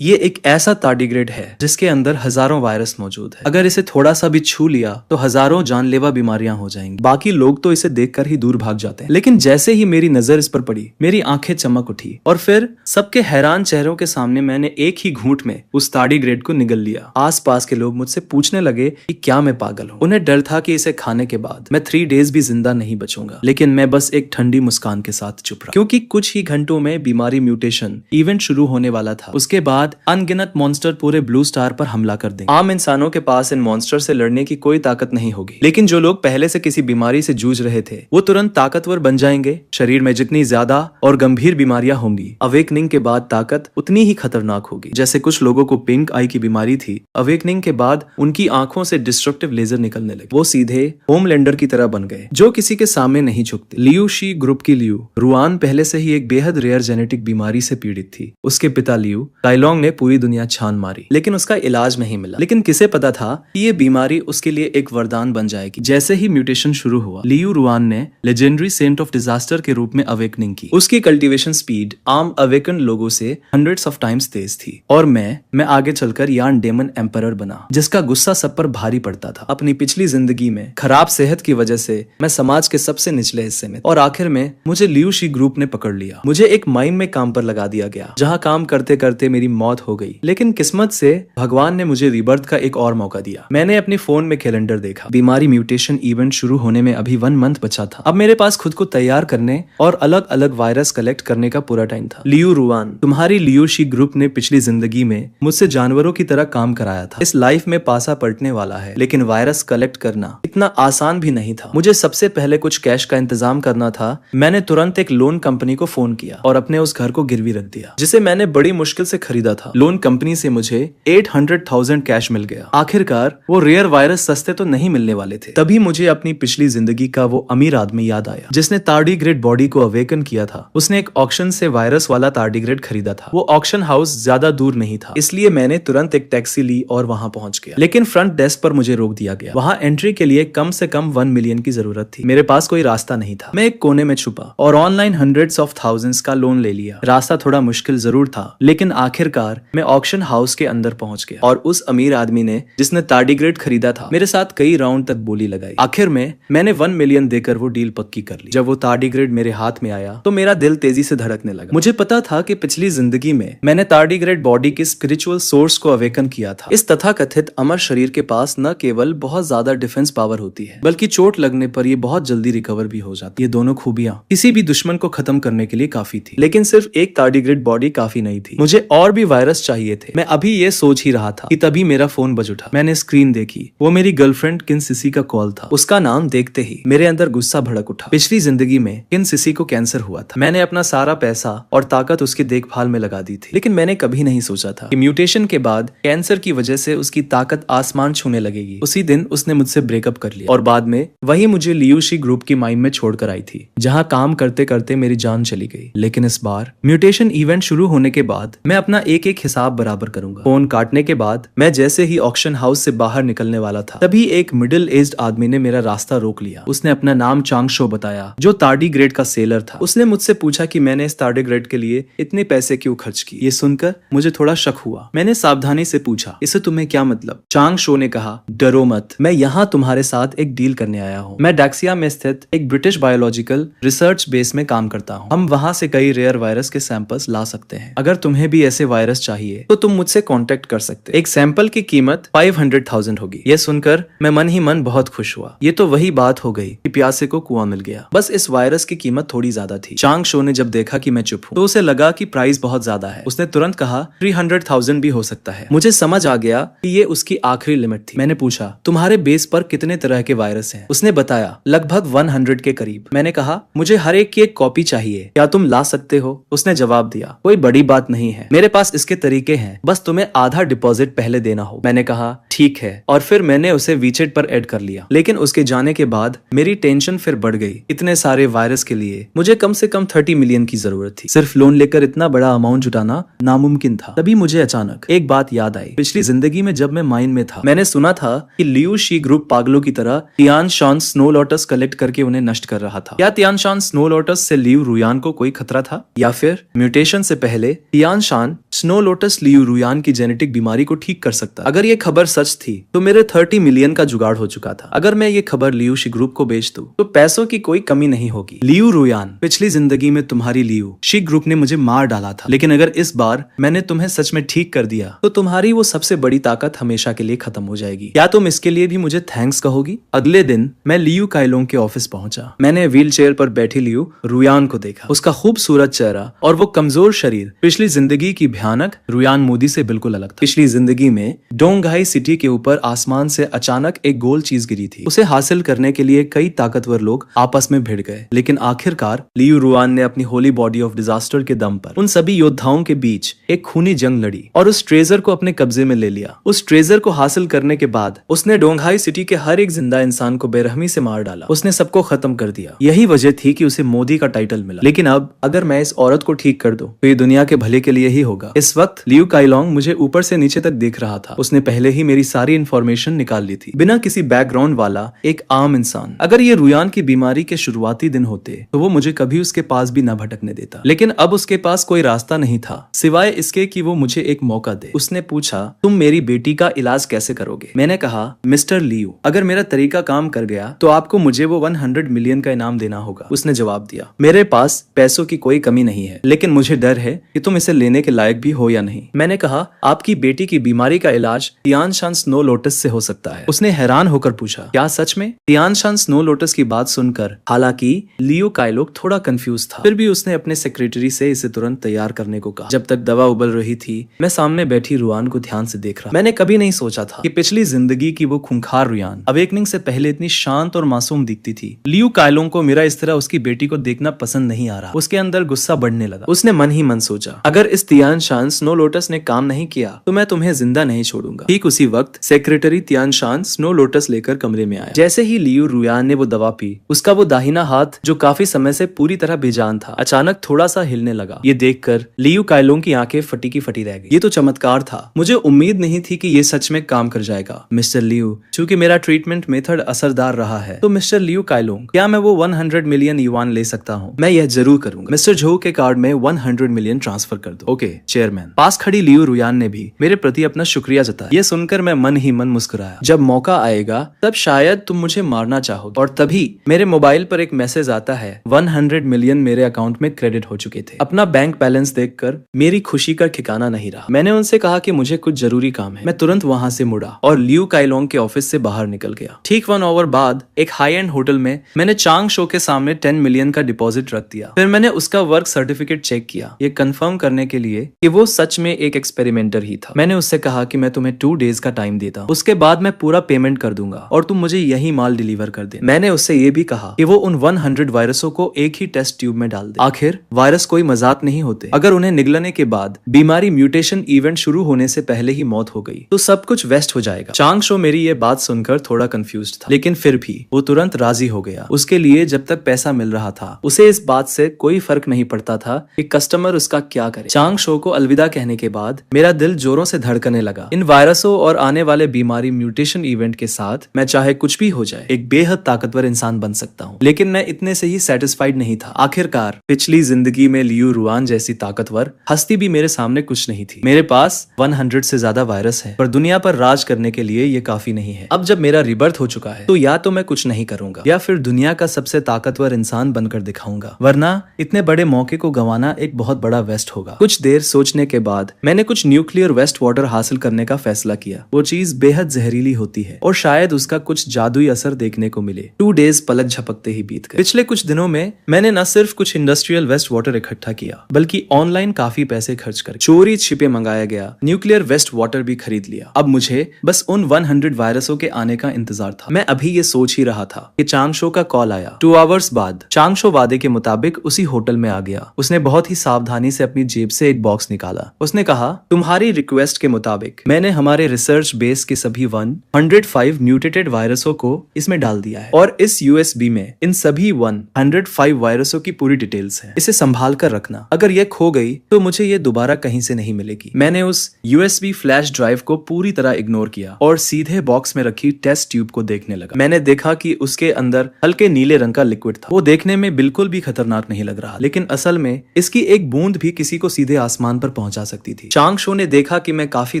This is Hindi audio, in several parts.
ये एक ऐसा टार्डिग्रेड है जिसके अंदर हजारों वायरस मौजूद है। अगर इसे थोड़ा सा भी छू लिया तो हजारों जानलेवा बीमारियां हो जाएंगी। बाकी लोग तो इसे देखकर ही दूर भाग जाते हैं, लेकिन जैसे ही मेरी नजर इस पर पड़ी मेरी आंखें चमक उठी और फिर सबके हैरान चेहरों के सामने मैंने एक ही घूंट में उस टार्डिग्रेड को निगल लिया। आसपास के लोग मुझसे पूछने लगे कि क्या मैं पागल हूँ। उन्हें डर था कि इसे खाने के बाद मैं 3 डेज भी जिंदा नहीं बचूंगा, लेकिन मैं बस एक ठंडी मुस्कान के साथ चुप रहा, क्योंकि कुछ ही घंटों में बीमारी म्यूटेशन इवेंट शुरू होने वाला था। उसके बाद अनगिनत मॉन्स्टर पूरे ब्लू स्टार पर हमला कर देंगे। आम इंसानों के पास इन मॉन्स्टर से लड़ने की कोई ताकत नहीं होगी, लेकिन जो लोग पहले से किसी बीमारी से जूझ रहे थे वो तुरंत ताकतवर बन जाएंगे। शरीर में जितनी ज्यादा और गंभीर बीमारियां होंगी, अवेकनिंग के बाद ताकत उतनी ही खतरनाक होगी। जैसे कुछ लोगों को पिंक आई की बीमारी थी, अवेकनिंग के बाद उनकी आंखों से डिस्ट्रक्टिव लेजर निकलने लगे। वो सीधे होमलैंडर की तरह बन गए, जो किसी के सामने नहीं झुकते। लियू शी ग्रुप की लियू रुआन पहले से ही एक बेहद रेयर जेनेटिक बीमारी से पीड़ित थी। उसके पिता लियू काइलोंग ने पूरी दुनिया छान मारी, लेकिन उसका इलाज नहीं मिला। लेकिन किसे पता था कि ये बीमारी उसके लिए एक वरदान बन जाएगी। जैसे ही म्यूटेशन शुरू हुआ, लियू रुआन ने लेजेंडरी सेंट ऑफ डिजास्टर के रूप में अवेकनिंग की। उसकी कल्टीवेशन स्पीड आम अवेकन लोगों से हंड्रेड्स ऑफ टाइम्स तेज थी, और मैं आगे चलकर यान डेमन एम्परर बना, जिसका गुस्सा सब पर भारी पड़ता था। अपनी पिछली जिंदगी में खराब सेहत की वजह से मैं समाज के सबसे निचले हिस्से में, और आखिर में मुझे लियू शी ग्रुप ने पकड़ लिया। मुझे एक माइन में काम पर लगा दिया गया, जहाँ काम करते करते मेरी मौत हो गई। लेकिन किस्मत से भगवान ने मुझे रीबर्थ का एक और मौका दिया। मैंने अपनी फोन में कैलेंडर देखा। बीमारी म्यूटेशन इवेंट शुरू होने में अभी 1 मंथ बचा था। अब मेरे पास खुद को तैयार करने और अलग अलग वायरस कलेक्ट करने का पूरा टाइम था। लियू रुआन, तुम्हारी लियू शी ग्रुप ने पिछली जिंदगी में मुझसे जानवरों की तरह काम कराया था। इस लाइफ में पासा पलटने वाला है, लेकिन वायरस कलेक्ट करना इतना आसान भी नहीं था। मुझे सबसे पहले कुछ कैश का इंतजाम करना था। मैंने तुरंत एक लोन कंपनी को फोन किया और अपने उस घर को गिरवी रख दिया, जिसे मैंने बड़ी मुश्किल से खरीदा था। लोन कंपनी से मुझे 800,000 कैश मिल गया। आखिरकार वो रेयर वायरस सस्ते तो नहीं मिलने वाले थे। तभी मुझे अपनी पिछली जिंदगी का वो अमीर आदमी याद आया जिसने टार्डिग्रेड बॉडी को अवेकन किया था। उसने एक ऑक्शन से वायरस वाला टार्डिग्रेड खरीदा था। वो ऑक्शन हाउस ज्यादा दूर नहीं था, इसलिए मैंने तुरंत एक टैक्सी ली और वहां पहुंच गया। लेकिन फ्रंट डेस्क पर मुझे रोक दिया गया। वहां एंट्री के लिए कम से कम 1 मिलियन की जरूरत थी। मेरे पास कोई रास्ता नहीं था। मैं एक कोने में छुपा और ऑनलाइन हंड्रेड्स ऑफ थाउजेंड्स का लोन ले लिया। रास्ता थोड़ा मुश्किल जरूर था, लेकिन आखिरकार मैं ऑक्शन हाउस के अंदर पहुंच गया, और उस अमीर आदमी ने, जिसने टार्डिग्रेड खरीदा था, मेरे साथ कई राउंड तक बोली लगाई। आखिर में मैंने 1 मिलियन देकर वो डील पक्की कर ली। जब वो टार्डिग्रेड मेरे हाथ में आया तो मेरा दिल तेजी से धड़कने लगा। मुझे पता था कि पिछली जिंदगी में मैंने टार्डिग्रेड बॉडी के स्पिरिचुअल सोर्स को अवेकन किया था। इस तथाकथित अमर शरीर के पास न केवल बहुत ज्यादा डिफेंस पावर होती है, बल्कि चोट लगने पर ये बहुत जल्दी रिकवर भी हो जाती है। ये दोनों खूबियां किसी भी दुश्मन को खत्म करने के लिए काफी थी। लेकिन सिर्फ एक टार्डिग्रेड बॉडी काफी नहीं थी, मुझे और भी वायरस चाहिए थे। मैं अभी ये सोच ही रहा था कि तभी मेरा फोन बज उठा। मैंने स्क्रीन देखी। वो मेरी गर्लफ्रेंड किन सिसी का कॉल था। उसका नाम देखते ही मेरे अंदर गुस्सा भड़क उठा। पिछली जिंदगी में किन सिसी को कैंसर हुआ था। मैंने अपना सारा पैसा और ताकत उसकी देखभाल में लगा दी थी, लेकिन मैंने कभी नहीं सोचा था कि म्यूटेशन के बाद कैंसर की वजह से उसकी ताकत आसमान छूने लगेगी। उसी दिन उसने मुझसे ब्रेकअप कर लिया, और बाद में वही मुझे लियू शी ग्रुप की माइन में छोड़कर आई थी, जहाँ काम करते करते मेरी जान चली गई। लेकिन इस बार म्यूटेशन इवेंट शुरू होने के बाद मैं अपना एक एक हिसाब बराबर करूंगा। फोन काटने के बाद मैं जैसे ही ऑक्शन हाउस से बाहर निकलने वाला था, तभी एक मिडिल एज्ड आदमी ने मेरा रास्ता रोक लिया। उसने अपना नाम चांग शो बताया, जो टार्डिग्रेड का सेलर था। उसने मुझसे पूछा कि मैंने इस टार्डिग्रेड के लिए इतने पैसे क्यों खर्च किए। ये सुनकर मुझे थोड़ा शक हुआ। मैंने सावधानी से पूछा, इससे तुम्हें क्या मतलब? चांग शो ने कहा, डरो मत, मैं यहाँ तुम्हारे साथ एक डील करने आया हूँ। मैं डैक्सिया में स्थित एक ब्रिटिश बायोलॉजिकल रिसर्च बेस में काम करता हूँ। हम वहाँ से कई रेयर वायरस के सैंपल्स ला सकते हैं। अगर तुम्हें भी ऐसे वायरस चाहिए तो तुम मुझसे कांटेक्ट कर सकते। एक सैंपल की कीमत 500,000 होगी। ये सुनकर मैं मन ही मन बहुत खुश हुआ। ये तो वही बात हो गई कि प्यासे को कुआं मिल गया। बस इस वायरस की कीमत थोड़ी ज्यादा थी। चांग शो ने जब देखा कि मैं चुप हूँ, तो उसे लगा कि प्राइस बहुत ज्यादा है। उसने तुरंत कहा 300,000 भी हो सकता है। मुझे समझ आ गया कि ये उसकी आखिरी लिमिट थी। मैंने पूछा, तुम्हारे बेस पर कितने तरह के वायरस हैं? उसने बताया, लगभग 100 के करीब। मैंने कहा, मुझे हर एक की एक कॉपी चाहिए, क्या तुम ला सकते हो? उसने जवाब दिया, कोई बड़ी बात नहीं है, मेरे पास इसके तरीके हैं, बस तुम्हें आधा डिपॉजिट पहले देना हो। मैंने कहा, ठीक है, और फिर मैंने उसे वीचेट पर ऐड कर लिया। लेकिन उसके जाने के बाद मेरी टेंशन फिर बढ़ गई। इतने सारे वायरस के लिए मुझे कम से कम 30 मिलियन की जरूरत थी। सिर्फ लोन लेकर इतना बड़ा अमाउंट जुटाना नामुमकिन था। तभी मुझे अचानक एक बात याद आई। पिछली जिंदगी में जब मैं माइन में था, मैंने सुना था कि लियू शी ग्रुप पागलों की तरह Tian Shan snow lotus collect करके उन्हें नष्ट कर रहा था। क्या तियान शान स्नो लोटस से लियू रुयान को कोई खतरा था, या फिर म्यूटेशन से पहले Tian Shan snow lotus Liu रुयान की जेनेटिक बीमारी को ठीक कर सकता? अगर ये खबर सच थी तो मेरे 30 मिलियन का जुगाड़ हो चुका था। अगर मैं ये खबर लियू शी ग्रुप को बेच दूं तो पैसों की कोई कमी नहीं होगी। लियू रुयान, पिछली जिंदगी में तुम्हारी लियू शी ग्रुप ने मुझे मार डाला था, लेकिन अगर इस बार मैंने तुम्हें सच में ठीक कर दिया तो तुम्हारी वो सबसे बड़ी ताकत हमेशा के लिए खत्म हो जाएगी। क्या तुम इसके लिए भी मुझे थैंक्स कहोगी? अगले दिन मैं लियू काइलोंग के ऑफिस पहुंचा। मैंने व्हील चेयर पर बैठी लियू रुयान को देखा। उसका खूबसूरत चेहरा और वो कमजोर शरीर पिछली जिंदगी की भयानक रुयान मोदी से बिल्कुल अलग था। पिछली जिंदगी में डोंगहाई सिटी के ऊपर आसमान से अचानक एक गोल चीज गिरी थी। उसे हासिल करने के लिए कई ताकतवर लोग आपस में भिड़ गए, लेकिन आखिरकार लियू रुयान ने अपनी होली बॉडी ऑफ डिजास्टर के दम पर उन सभी योद्धाओं के बीच एक खूनी जंग लड़ी और उस ट्रेजर को अपने कब्जे में ले लिया। उस ट्रेजर को हासिल करने के बाद उसने डोंगहाई सिटी के हर एक जिंदा इंसान को बेरहमी से मार डाला। उसने सबको खत्म कर दिया। यही वजह थी कि उसे मोदी का टाइटल मिला। लेकिन अब अगर मैं इस औरत को ठीक कर दूं तो ये दुनिया के भले के लिए ही होगा। इस वक्त लियू काइलोंग मुझे ऊपर से नीचे तक देख रहा था। उसने पहले ही मेरी सारी इन्फॉर्मेशन निकाल ली थी, बिना किसी बैकग्राउंड वाला एक आम इंसान। अगर ये रुयान की बीमारी के शुरुआती दिन होते तो वो मुझे कभी उसके पास भी न भटकने देता, लेकिन अब उसके पास कोई रास्ता नहीं था सिवाय इसके कि वो मुझे एक मौका दे। उसने पूछा, तुम मेरी बेटी का इलाज कैसे करोगे? मैंने कहा, मिस्टर लियू, अगर मेरा तरीका काम कर गया तो आपको मुझे वो 100 मिलियन का इनाम देना होगा। उसने जवाब दिया, मेरे पास पैसों की कोई कमी नहीं है, लेकिन मुझे डर है कि तुम इसे लेने के लायक भी हो या नहीं। मैंने कहा, आपकी बेटी की बीमारी का इलाज तियान शान स्नो लोटस से हो सकता है। उसने हैरान होकर पूछा, क्या सच में? तियान शान स्नो लोटस की बात सुनकर हालांकि लियू काइलोंग थोड़ा कंफ्यूज था, फिर भी उसने अपने सेक्रेटरी से इसे तुरंत तैयार करने को कहा। जब तक दवा उबल रही थी मैं सामने बैठी रुयान को ध्यान से देख रहा। मैंने कभी नहीं सोचा था कि पिछली जिंदगी की वो खूंखार रुयान अवेकनिंग से पहले इतनी शांत और मासूम दिखती थी। लियू काइलोंग को मेरा इस तरह उसकी बेटी को देखना पसंद नहीं आ रहा। उसके अंदर गुस्सा बढ़ने लगा। उसने मन ही मन सोचा, अगर इस तियान शान स्नो लोटस ने काम नहीं किया तो मैं तुम्हें जिंदा नहीं छोड़ूंगा। ठीक उसी वक्त secretary Tian Shan snow lotus लेकर कमरे में आया। जैसे ही लियू रुयान ने वो दवा पी, उसका वो दाहिना हाथ जो काफी समय से पूरी तरह बेजान था अचानक थोड़ा सा हिलने लगा। ये देखकर लियू काइलोंग की आंखें फटी की फटी रह गई। ये तो चमत्कार था। मुझे उम्मीद नहीं थी कि ये सच में काम कर जाएगा। मिस्टर लियू, चूंकि मेरा ट्रीटमेंट मेथड असरदार रहा है तो मिस्टर लियू काइलोंग, क्या मैं वो 100 मिलियन युआन ले सकता हूँ? मैं यह जरूर करूंगा। मिस्टर झो के कार्ड में 100 मिलियन ट्रांसफर कर दो। Okay chairman. पास खड़ी लियू रुयान ने भी मेरे प्रति अपना शुक्रिया जताया। ये सुनकर मैं मन ही मन मुस्कुराया। जब मौका आएगा तब शायद तुम मुझे मारना चाहोगे। और तभी मेरे मोबाइल पर एक मैसेज आता है, 100 मिलियन मेरे अकाउंट में क्रेडिट हो चुके थे। अपना बैंक बैलेंस देखकर मेरी खुशी का ठिकाना नहीं रहा। मैंने उनसे कहा कि मुझे कुछ जरूरी काम है। मैं तुरंत वहां से मुड़ा और लियू काइलोंग के ऑफिस से बाहर निकल गया। ठीक 1 आवर बाद एक हाई एंड होटल में मैंने चांग शो के सामने 10 मिलियन का डिपॉजिट रख दिया। फिर मैंने उसका वर्क सर्टिफिकेट चेक किया, ये कंफर्म करने के लिए कि वो सच में एक एक्सपेरिमेंटर ही था। मैंने उससे कहा कि मैं तुम्हें 2 डेज का टाइम देता हूँ, उसके बाद मैं पूरा पेमेंट कर दूंगा और तुम मुझे यही माल डिलीवर कर दे। मैंने उससे ये भी कहा कि वो उन 100 वायरसों को एक ही टेस्ट ट्यूब में डाल दे। आखिर वायरस कोई मजाक नहीं होते। अगर उन्हें निगलने के बाद बीमारी म्यूटेशन इवेंट शुरू होने से पहले ही मौत हो गई तो सब कुछ वेस्ट हो जाएगा। चांग शो मेरी ये बात सुनकर थोड़ा कंफ्यूज था, लेकिन फिर भी वो तुरंत राजी हो गया। उसके लिए जब तक पैसा मिल रहा था उसे इस बात से कोई फर्क नहीं पड़ता था कि कस्टमर उसका क्या करे। चांग शो को अलविदा कहने के बाद मेरा दिल जोरों से धड़कने लगा। इन वायरसों और आने वाले बीमारी म्यूटेशन इवेंट के साथ मैं चाहे कुछ भी हो जाए एक बेहद ताकतवर इंसान बन सकता हूँ। लेकिन मैं इतने से ही सेटिस्फाइड नहीं था। आखिरकार पिछली जिंदगी में लियू रुआन जैसी ताकतवर हस्ती भी मेरे सामने कुछ नहीं थी। मेरे पास 100 से ज्यादा वायरस है, पर दुनिया पर राज करने के लिए ये काफी नहीं है। अब जब मेरा रिबर्थ हो चुका है तो या तो मैं कुछ नहीं करूंगा या फिर दुनिया का सबसे ताकतवर इंसान बनकर दिखाऊंगा, वरना इतने बड़े मौके को गंवाना एक बहुत बड़ा वेस्ट होगा। कुछ देर सोचने के बाद मैंने कुछ न्यूक्लियर वेस्ट वाटर हासिल करने का फैसला किया। वो चीज बेहद जहरीली होती है और शायद उसका कुछ जादुई असर देखने को मिले। 2 डेज पलक झपकते ही बीत गए। पिछले कुछ दिनों में मैंने न सिर्फ कुछ इंडस्ट्रियल वेस्ट वाटर इकट्ठा किया बल्कि ऑनलाइन काफी पैसे खर्च कर चोरी छिपे मंगाया गया न्यूक्लियर वेस्ट वाटर भी खरीद लिया। अब मुझे बस उन 100 वायरसों के आने का इंतजार था। मैं अभी ये सोच ही रहा था कि चांग शो का कॉल आया। 2 आवर्स बाद चांग शो वादे के मुताबिक उसी होटल में आ गया। उसने बहुत ही सावधानी से अपनी जेब से एक बॉक्स निकाला। उसने कहा, तुम्हारी रिक्वेस्ट के मुताबिक मैंने हमारे रिसर्च रिसर्च बेस के सभी 105 म्यूटेटेड वायरसों को इसमें डाल दिया है और इस यूएसबी में इन सभी 105 वायरसों की पूरी डिटेल्स है। इसे संभाल कर रखना, अगर ये खो गई तो मुझे ये दोबारा कहीं से नहीं मिलेगी। मैंने उस यूएसबी फ्लैश ड्राइव को पूरी तरह इग्नोर किया और सीधे बॉक्स में रखी टेस्ट ट्यूब को देखने लगा। मैंने देखा कि उसके अंदर हल्के नीले रंग का लिक्विड था। वो देखने में बिल्कुल भी खतरनाक नहीं लग रहा, लेकिन असल में इसकी एक बूंद भी किसी को सीधे आसमान पर पहुंचा सकती थी। चांग शो ने देखा कि मैं काफी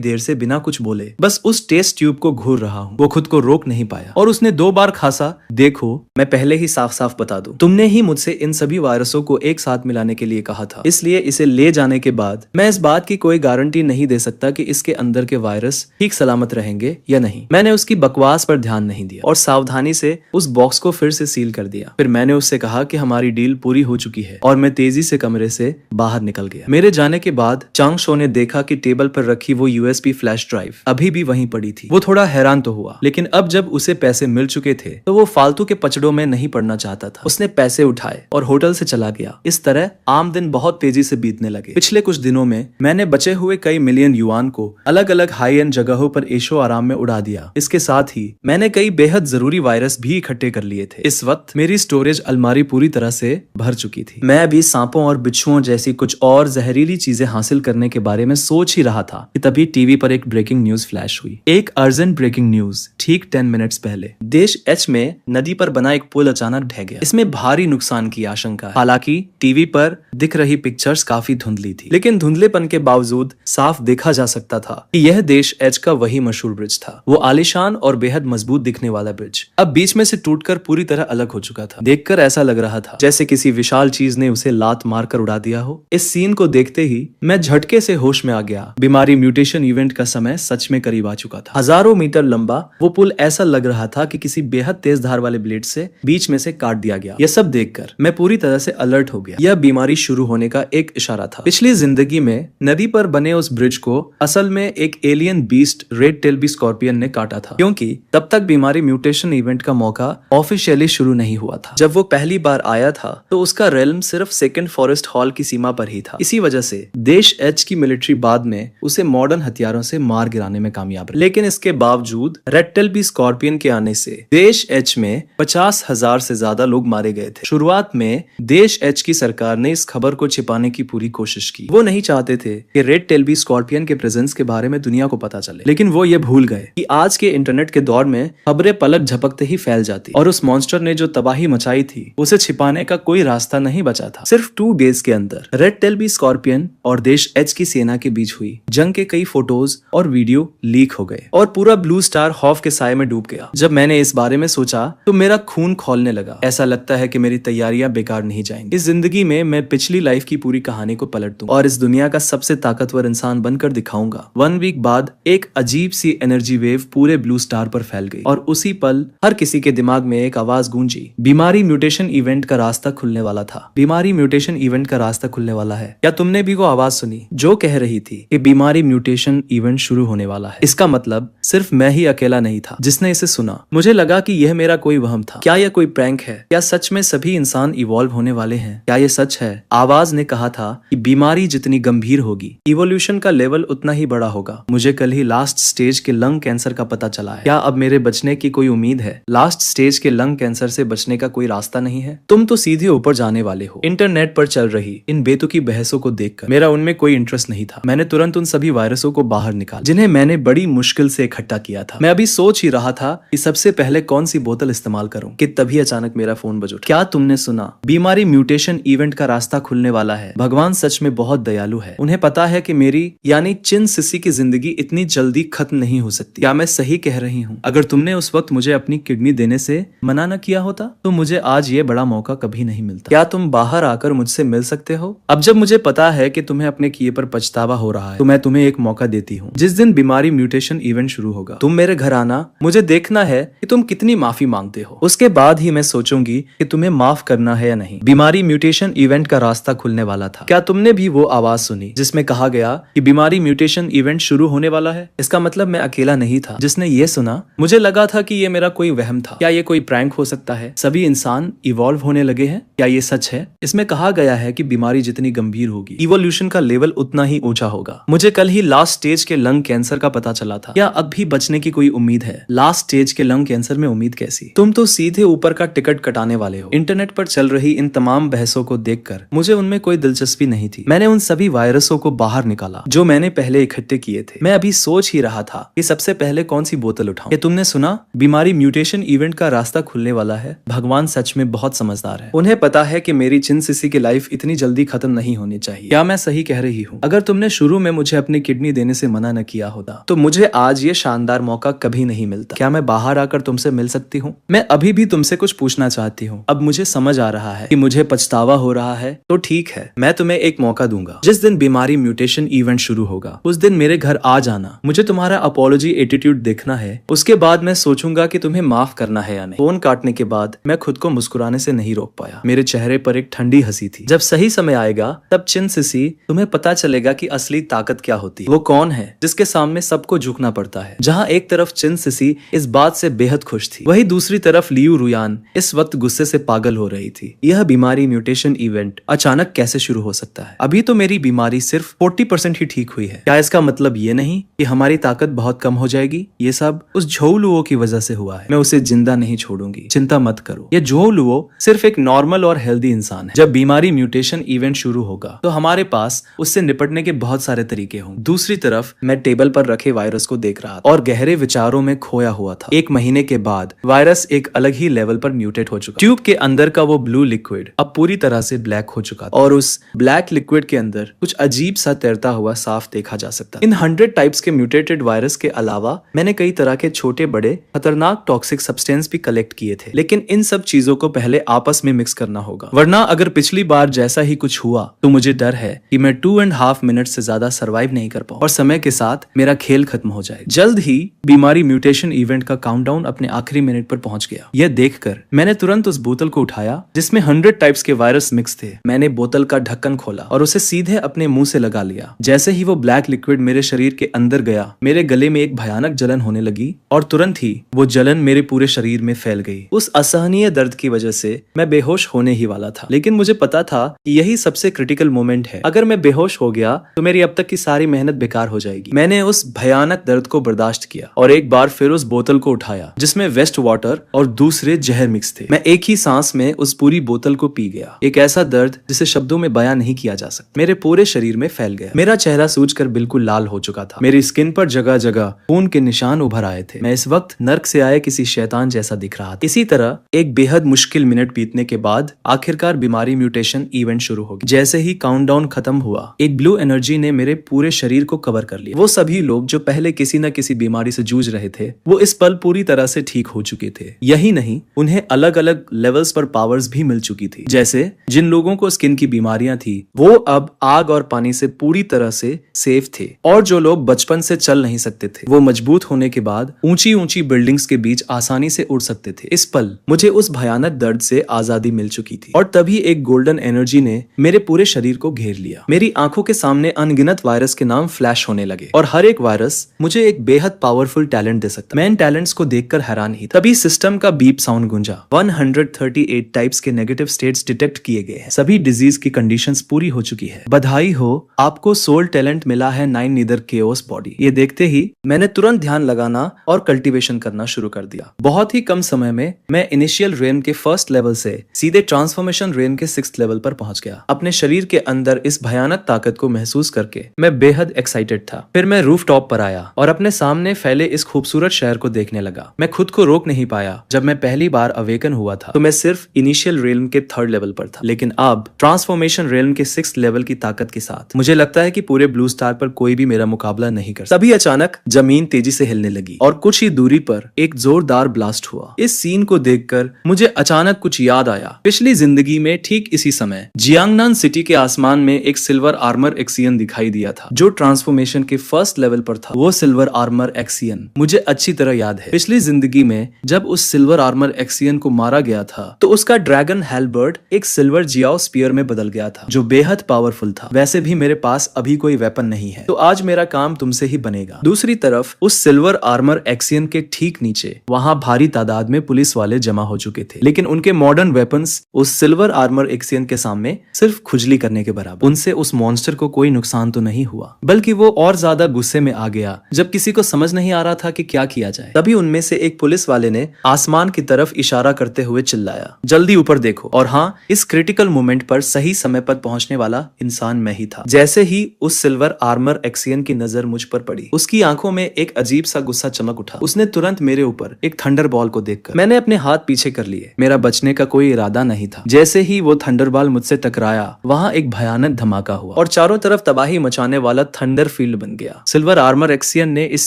देर से बिना कुछ बोले बस उस टेस्ट ट्यूब को घूर रहा हूँ। वो खुद को रोक नहीं पाया और उसने 2 बार खासा, देखो मैं पहले ही साफ साफ बता दूं, तुमने ही मुझसे इन सभी वायरसों को एक साथ मिलाने के लिए कहा था, इसलिए इसे ले जाने के बाद मैं इस बात की कोई गारंटी नहीं दे सकता कि इसके अंदर के वायरस ठीक सलामत रहेंगे या नहीं। मैंने उसकी बकवास पर ध्यान नहीं दिया और सावधानी से उस बॉक्स को फिर से सील कर दिया। फिर मैंने उससे कहा कि हमारी डील पूरी हो चुकी है और मैं तेजी से कमरे से बाहर निकल गया। मेरे जाने के बाद चांग शो ने देखा कि टेबल पर रखी वो यूएसबी फ्लैश ड्राइव अभी भी वहीं पड़ी थी। वो थोड़ा हैरान तो हुआ, लेकिन अब जब उसे पैसे मिल चुके थे तो वो फालतू के पचड़ों में नहीं पड़ना चाहता था। उसने पैसे उठाए और होटल से चला गया। इस तरह आम दिन बहुत तेजी से बीतने लगे। पिछले कुछ दिनों में मैंने बचे हुए कई मिलियन युआन को अलग अलग हाई एंड जगहों पर ऐशो आराम में उड़ा दिया। इसके साथ ही मैंने कई बेहद जरूरी वायरस भी इकट्ठे कर लिए थे। इस वक्त मेरी स्टोरेज अलमारी पूरी तरह से भर चुकी थी। मैं अभी सांपों और बिच्छुओं जैसी कुछ और जहरीली चीजें हासिल करने के बारे में सोच ही रहा था कि तभी टीवी पर एक ब्रेकिंग न्यूज फ्लैश हुई। एक अर्जेंट ब्रेकिंग न्यूज। ठीक 10 मिनट्स पहले देश एच में नदी पर बना एक पुल अचानक ढह गया। इसमें भारी नुकसान की आशंका है। हालांकि टीवी पर दिख रही पिक्चर्स काफी धुंधली थी, लेकिन धुंधलेपन के बावजूद साफ देखा जा सकता था कि यह देश एच का वही मशहूर ब्रिज था। वो आलीशान और बेहद मजबूत दिखने वाला ब्रिज अब बीच में से टूटकर पूरी तरह अलग हो चुका था। देखकर ऐसा लग रहा था जैसे किसी विशाल चीज ने उसे लात मारकर उड़ा दिया हो। इस सीन को देखते ही मैं झटके से होश में आ गया। बीमारी म्यूटेशन इवेंट का समय सच में करीब आ चुका था। हजारों मीटर लंबा वो पुल ऐसा लग रहा था कि किसी बेहद तेज धार वाले ब्लेड से बीच में से काट दिया गया। यह सब देखकर मैं पूरी तरह से अलर्ट हो गया। यह बीमारी शुरू होने का एक इशारा था। पिछली जिंदगी में नदी पर बने उस ब्रिज को असल में एक alien beast red tell scorpion ने काटा था, क्योंकि तब तक बीमारी म्यूटेशन इवेंट का मौका ऑफिशियली शुरू नहीं हुआ था। जब वो पहली बार आया था तो उसका रेल्म सिर्फ सेकंड फॉरेस्ट हॉल की सीमा पर ही था। इसी वजह से देश एच की मिलिट्री बाद में उसे मॉडर्न हथियारों से मार गिराने में कामयाब रही। लेकिन इसके बावजूद रेड टेल स्कॉर्पियन के आने से देश एच में 50,000 से ज्यादा लोग मारे गए थे। शुरुआत में देश एच की सरकार ने इस खबर को छिपाने की पूरी कोशिश की। वो नहीं चाहते थे कि रेड टेल स्कॉर्पियन के प्रेजेंस के बारे में दुनिया को पता चले, लेकिन वो ये भूल गए कि आज के इंटरनेट के दौर में खबरें पलक झपकते ही फैल जाती और उस मॉन्स्टर ने जो तबाही मचाई थी उसे छिपाने का कोई रास्ता नहीं बचा था। सिर्फ 2 डेज के अंदर रेड टेल स्कॉर्पियन और देश एच की सेना के बीच हुई जंग के कई फोटोज और वीडियो लीक हो गए और पूरा ब्लू स्टार खौफ के साए में डूब गया। जब मैंने इस बारे में सोचा तो मेरा खून खौलने लगा। ऐसा लगता है कि मेरी तैयारियां बेकार नहीं जाएंगी। इस जिंदगी में मैं पिछली लाइफ की पूरी कहानी को पलट दूं और इस दुनिया का सबसे ताकतवर इंसान बनकर दिखाऊंगा। 1 वीक बाद एक अजीब सी एनर्जी वेव पूरे ब्लू स्टार पर फैल गई और उसी पल हर किसी के दिमाग में एक आवाज गूंजी, बीमारी म्यूटेशन इवेंट का रास्ता खुलने वाला था। बीमारी म्यूटेशन इवेंट का रास्ता खुलने वाला है। क्या तुमने भी वो आवाज सुनी जो कह रही थी कि बीमारी म्यूटेशन इवेंट शुरू होने वाला है? इसका मतलब सिर्फ मैं ही अकेला नहीं था जिसने इसे सुना। मुझे लगा कि यह मेरा कोई वहम था। क्या यह कोई प्रैंक है? क्या सच में सभी इंसान इवॉल्व होने वाले हैं? क्या यह सच है? आवाज ने कहा था कि बीमारी जितनी गंभीर होगी इवोल्यूशन का लेवल उतना ही बड़ा होगा। मुझे कल ही लास्ट स्टेज के लंग कैंसर का पता चला है। क्या अब मेरे बचने की कोई उम्मीद है? लास्ट स्टेज के लंग कैंसर से बचने का कोई रास्ता नहीं है? तुम तो सीधे ऊपर जाने वाले हो। इंटरनेट पर चल रही इन बेतुकी बहसों को देखकर मेरा उनमें कोई इंटरेस्ट नहीं था। मैंने तुरंत उन सभी वायरसों को बाहर निकाला जिन्हें मैंने बड़ी मुश्किल से इकट्ठा किया था। मैं अभी सोच ही रहा था कि सबसे पहले कौन सी बोतल इस्तेमाल करूं कि तभी अचानक मेरा फोन बज उठा। क्या तुमने सुना? बीमारी म्यूटेशन इवेंट का रास्ता खुलने वाला है। भगवान सच में बहुत दयालु है। उन्हें पता है कि मेरी यानी चिन सिसी की जिंदगी इतनी जल्दी खत्म नहीं हो सकती। क्या मैं सही कह रही हूँ? अगर तुमने उस वक्त मुझे अपनी किडनी देने से मना न किया होता तो मुझे आज ये बड़ा मौका कभी नहीं मिलता। क्या तुम बाहर आकर मुझसे मिल सकते हो? अब जब मुझे पता है कि तुम्हें अपने किए पर पछतावा हो रहा है तो मैं तुम्हें एक मौका देती हूँ। जिस दिन बीमारी म्यूटेशन इवेंट शुरू होगा तुम मेरे घर आना। मुझे देखना है कि तुम कितनी माफी मांगते हो। उसके बाद ही मैं सोचूंगी कि तुम्हें माफ करना है या नहीं। बीमारी म्यूटेशन इवेंट का रास्ता खुलने वाला था। क्या तुमने भी वो आवाज सुनी जिसमें कहा गया कि बीमारी म्यूटेशन इवेंट शुरू होने वाला है? इसका मतलब मैं अकेला नहीं था जिसने ये सुना। मुझे लगा था कि ये मेरा कोई वहम था। क्या ये कोई प्रैंक हो सकता है? सभी इंसान इवॉल्व होने लगे हैं। क्या ये सच है? इसमें कहा गया है कि बीमारी जितनी गंभीर होगी इवोल्यूशन का लेवल उतना ही ऊंचा होगा। मुझे कल ही लास्ट स्टेज के लंग कैंसर का पता पता चला था। क्या अब भी बचने की कोई उम्मीद है? लास्ट स्टेज के लंग कैंसर में उम्मीद कैसी? तुम तो सीधे ऊपर का टिकट कटाने वाले हो। इंटरनेट पर चल रही इन तमाम बहसों को देखकर मुझे उनमें कोई दिलचस्पी नहीं थी। मैंने उन सभी वायरसों को बाहर निकाला जो मैंने पहले इकट्ठे किए थे। मैं अभी सोच ही रहा था कि सबसे पहले कौन सी बोतल उठाऊं। क्या तुमने सुना? बीमारी म्यूटेशन इवेंट का रास्ता खुलने वाला है। भगवान सच में बहुत समझदार है। उन्हें पता है कि मेरी चिन सिसी की लाइफ इतनी जल्दी खत्म नहीं होनी चाहिए। क्या मैं सही कह रही हूँ? अगर तुमने शुरू में मुझे अपनी किडनी देने से मना न किया होता तो मुझे आज ये शानदार मौका कभी नहीं मिलता। क्या मैं बाहर आकर तुमसे मिल सकती हूँ? मैं अभी भी तुमसे कुछ पूछना चाहती हूँ। अब मुझे समझ आ रहा है कि मुझे पछतावा हो रहा है, तो ठीक है, मैं तुम्हें एक मौका दूंगा। जिस दिन बीमारी म्यूटेशन इवेंट शुरू होगा उस दिन मेरे घर आ जाना। मुझे तुम्हारा अपॉलॉजी एटीट्यूड देखना है। उसके बाद मैं सोचूंगा कि तुम्हें माफ करना है या नहीं। फोन काटने के बाद मैं खुद को मुस्कुराने से नहीं रोक पाया। मेरे चेहरे पर एक ठंडी हंसी थी। जब सही समय आएगा तब चिन सिसी तुम्हें पता चलेगा कि असली ताकत क्या होती है। वो कौन है जिसके सामने सबको झुकना पड़ता है। जहाँ एक तरफ चिन सिसी इस बात से बेहद खुश थी, वही दूसरी तरफ लियू रुयान इस वक्त गुस्से से पागल हो रही थी। यह बीमारी म्यूटेशन इवेंट अचानक कैसे शुरू हो सकता है? अभी तो मेरी बीमारी सिर्फ 40% ही ठीक हुई है। क्या इसका मतलब ये नहीं कि हमारी ताकत बहुत कम हो जाएगी? ये सब उस झोलुओ की वजह से हुआ है। मैं उसे जिंदा नहीं छोड़ूंगी, चिंता मत करो। ये झोलुओ सिर्फ एक नॉर्मल और हेल्दी इंसान है। जब बीमारी म्यूटेशन इवेंट शुरू होगा तो हमारे पास उससे निपटने के बहुत सारे तरीके होंगे। दूसरी तरफ मैं टेबल पर रखे वायरस को देख रहा था और गहरे विचारों में खोया हुआ था। 1 महीने के बाद वायरस एक अलग ही लेवल पर म्यूटेट हो चुका। ट्यूब के अंदर का वो ब्लू लिक्विड अब पूरी तरह से ब्लैक हो चुका था और उस ब्लैक लिक्विड के अंदर कुछ अजीब सा तैरता हुआ साफ देखा जा सकता। इन 100 टाइप्स के म्यूटेटेड वायरस के अलावा मैंने कई तरह के छोटे बड़े खतरनाक टॉक्सिक सब्सटेंस भी कलेक्ट किए थे, लेकिन इन सब चीजों को पहले आपस में मिक्स करना होगा, वरना अगर पिछली बार जैसा ही कुछ हुआ तो मुझे डर है कि मैं 2.5 मिनट से ज्यादा सरवाइव नहीं कर पाऊं और समय के साथ मेरा खेल खत्म हो जाए। जल्द ही बीमारी म्यूटेशन इवेंट का काउंटडाउन अपने आखिरी मिनट पर पहुंच गया। यह देखकर मैंने तुरंत उस बोतल को उठाया जिसमें 100 टाइप्स के वायरस मिक्स थे। मैंने बोतल का ढक्कन खोला और उसे सीधे अपने मुंह से लगा लिया। जैसे ही वो ब्लैक लिक्विड मेरे शरीर के अंदर गया, मेरे गले में एक भयानक जलन होने लगी और तुरंत ही वो जलन मेरे पूरे शरीर में फैल गई। उस असहनीय दर्द की वजह से मैं बेहोश होने ही वाला था, लेकिन मुझे पता था कि यही सबसे क्रिटिकल मोमेंट है। अगर मैं बेहोश हो गया तो मेरी अब तक की सारी मेहनत बेकार हो जाएगी। मैंने उस भयानक दर्द को बर्दाश्त किया और एक बार फिर उस बोतल को उठाया जिसमें वेस्ट वाटर और दूसरे जहर मिक्स थे। मैं एक ही सांस में उस पूरी बोतल को पी गया। एक ऐसा दर्द जिसे शब्दों में बयां नहीं किया जा सकता मेरे पूरे शरीर में फैल गया। मेरा चेहरा सूजकर बिल्कुल लाल हो चुका था। मेरी स्किन पर जगह जगह खून के निशान उभर आए थे। मैं इस वक्त नर्क से आए किसी शैतान जैसा दिख रहा था। इसी तरह एक बेहद मुश्किल मिनट बीतने के बाद आखिरकार बीमारी म्यूटेशन इवेंट शुरू हो गया। जैसे ही काउंटडाउन खत्म हुआ, एक ब्लू एनर्जी ने मेरे पूरे शरीर को कवर कर लिया। वो सभी लोग जो पहले किसी न किसी बीमारी से जूझ रहे थे, वो इस पल पूरी तरह से ठीक हो चुके थे। यही नहीं, उन्हें अलग अलग लेवल्स पर पावर्स भी मिल चुकी थी। जैसे जिन लोगों को स्किन की बीमारियां थी वो अब आग और पानी से पूरी तरह से सेफ थे, और जो लोग बचपन से चल नहीं सकते थे वो मजबूत होने के बाद ऊंची ऊंची बिल्डिंग्स के बीच आसानी से उड़ सकते थे। इस पल मुझे उस भयानक दर्द से आजादी मिल चुकी थी और तभी एक गोल्डन एनर्जी ने मेरे पूरे शरीर को घेर लिया। मेरी आंखों के सामने अनगिनत वायरस के नाम फ्लैश होने लगे और हर एक वायरस मुझे एक बेहद पावरफुल टैलेंट दे सकता। मैं इन टैलेंट्स को देखकर हैरान ही था। तभी सिस्टम का बीप साउंड गूंजा। 138 टाइप्स के नेगेटिव स्टेट्स डिटेक्ट किए गए हैं। सभी डिजीज की कंडीशंस पूरी हो चुकी है। बधाई हो, आपको सोल टैलेंट मिला है 9 नीदर केओस बॉडी। ये देखते ही मैंने तुरंत ध्यान लगाना और कल्टीवेशन करना शुरू कर दिया। बहुत ही कम समय में मैं इनिशियल रेन के फर्स्ट लेवल से सीधे ट्रांसफॉर्मेशन रेन के 6th लेवल पर पहुंच गया। अपने शरीर के अंदर इस भयानक ताकत को महसूस करके मैं बेहद एक्साइटेड था। फिर मैं रूफ टॉप पर आया और अपने सामने फैले इस खूबसूरत शहर को देखने लगा। मैं खुद को रोक नहीं पाया। जब मैं पहली बार अवेकन हुआ था तो मैं सिर्फ इनिशियल रेल्म के 3rd लेवल पर था, लेकिन अब ट्रांसफॉर्मेशन रेल्म के 6th लेवल की ताकत के साथ मुझे लगता है कि पूरे ब्लू स्टार पर कोई भी मेरा मुकाबला नहीं कर सकता। तभी अचानक जमीन तेजी से हिलने लगी और कुछ ही दूरी पर एक जोरदार ब्लास्ट हुआ। इस सीन को देखकर मुझे अचानक कुछ याद आया। पिछली जिंदगी में ठीक इसी समय जियांगनान सिटी के आसमान में एक सिल्वर आर्मर एक्सियन दिखाई दिया था जो ट्रांसफॉर्मेशन के 1st लेवल पर था। वो सिल्वर आर्मर एक्सियन मुझे अच्छी तरह याद है। पिछली जिंदगी में जब उस सिल्वर आर्मर एक्सियन को मारा गया था तो उसका ड्रैगन हेलबर्ड एक सिल्वर जियाओ स्पीयर में बदल गया था जो बेहद पावरफुल था। वैसे भी मेरे पास अभी कोई वेपन नहीं है, तो आज मेरा काम तुमसे ही बनेगा। दूसरी तरफ उस सिल्वर आर्मर एक्सियन के ठीक नीचे वहां भारी तादाद में पुलिस वाले जमा हो चुके थे, लेकिन उनके मॉडर्न वेपन्स उस सिल्वर आर्मर एक्सियन के सामने सिर्फ खुजली करने के बराबर। उनसे उस मॉन्स्टर को कोई नुकसान तो नहीं हुआ, बल्कि वो और ज्यादा गुस्से में आ गया गया जब किसी को समझ नहीं आ रहा था कि क्या किया जाए। तभी उनमें से एक पुलिस वाले ने आसमान की तरफ इशारा करते हुए चिल्लाया, जल्दी ऊपर देखो। और हाँ, इस क्रिटिकल मोमेंट पर सही समय पर पहुंचने वाला इंसान मैं ही था। जैसे ही उस सिल्वर आर्मर एक्सियन की नजर मुझ पर पड़ी, उसकी आंखों में एक अजीब सा गुस्सा चमक उठा। उसने तुरंत मेरे ऊपर एक थंडरबॉल को देखकर मैंने अपने हाथ पीछे कर लिए। मेरा बचने का कोई इरादा नहीं था। जैसे ही वो थंडरबॉल मुझसे टकराया, वहां एक भयानक धमाका हुआ और चारों तरफ तबाही मचाने वाला थंडर फील्ड बन गया। सिल्वर आर्मर एक्सियन ने इस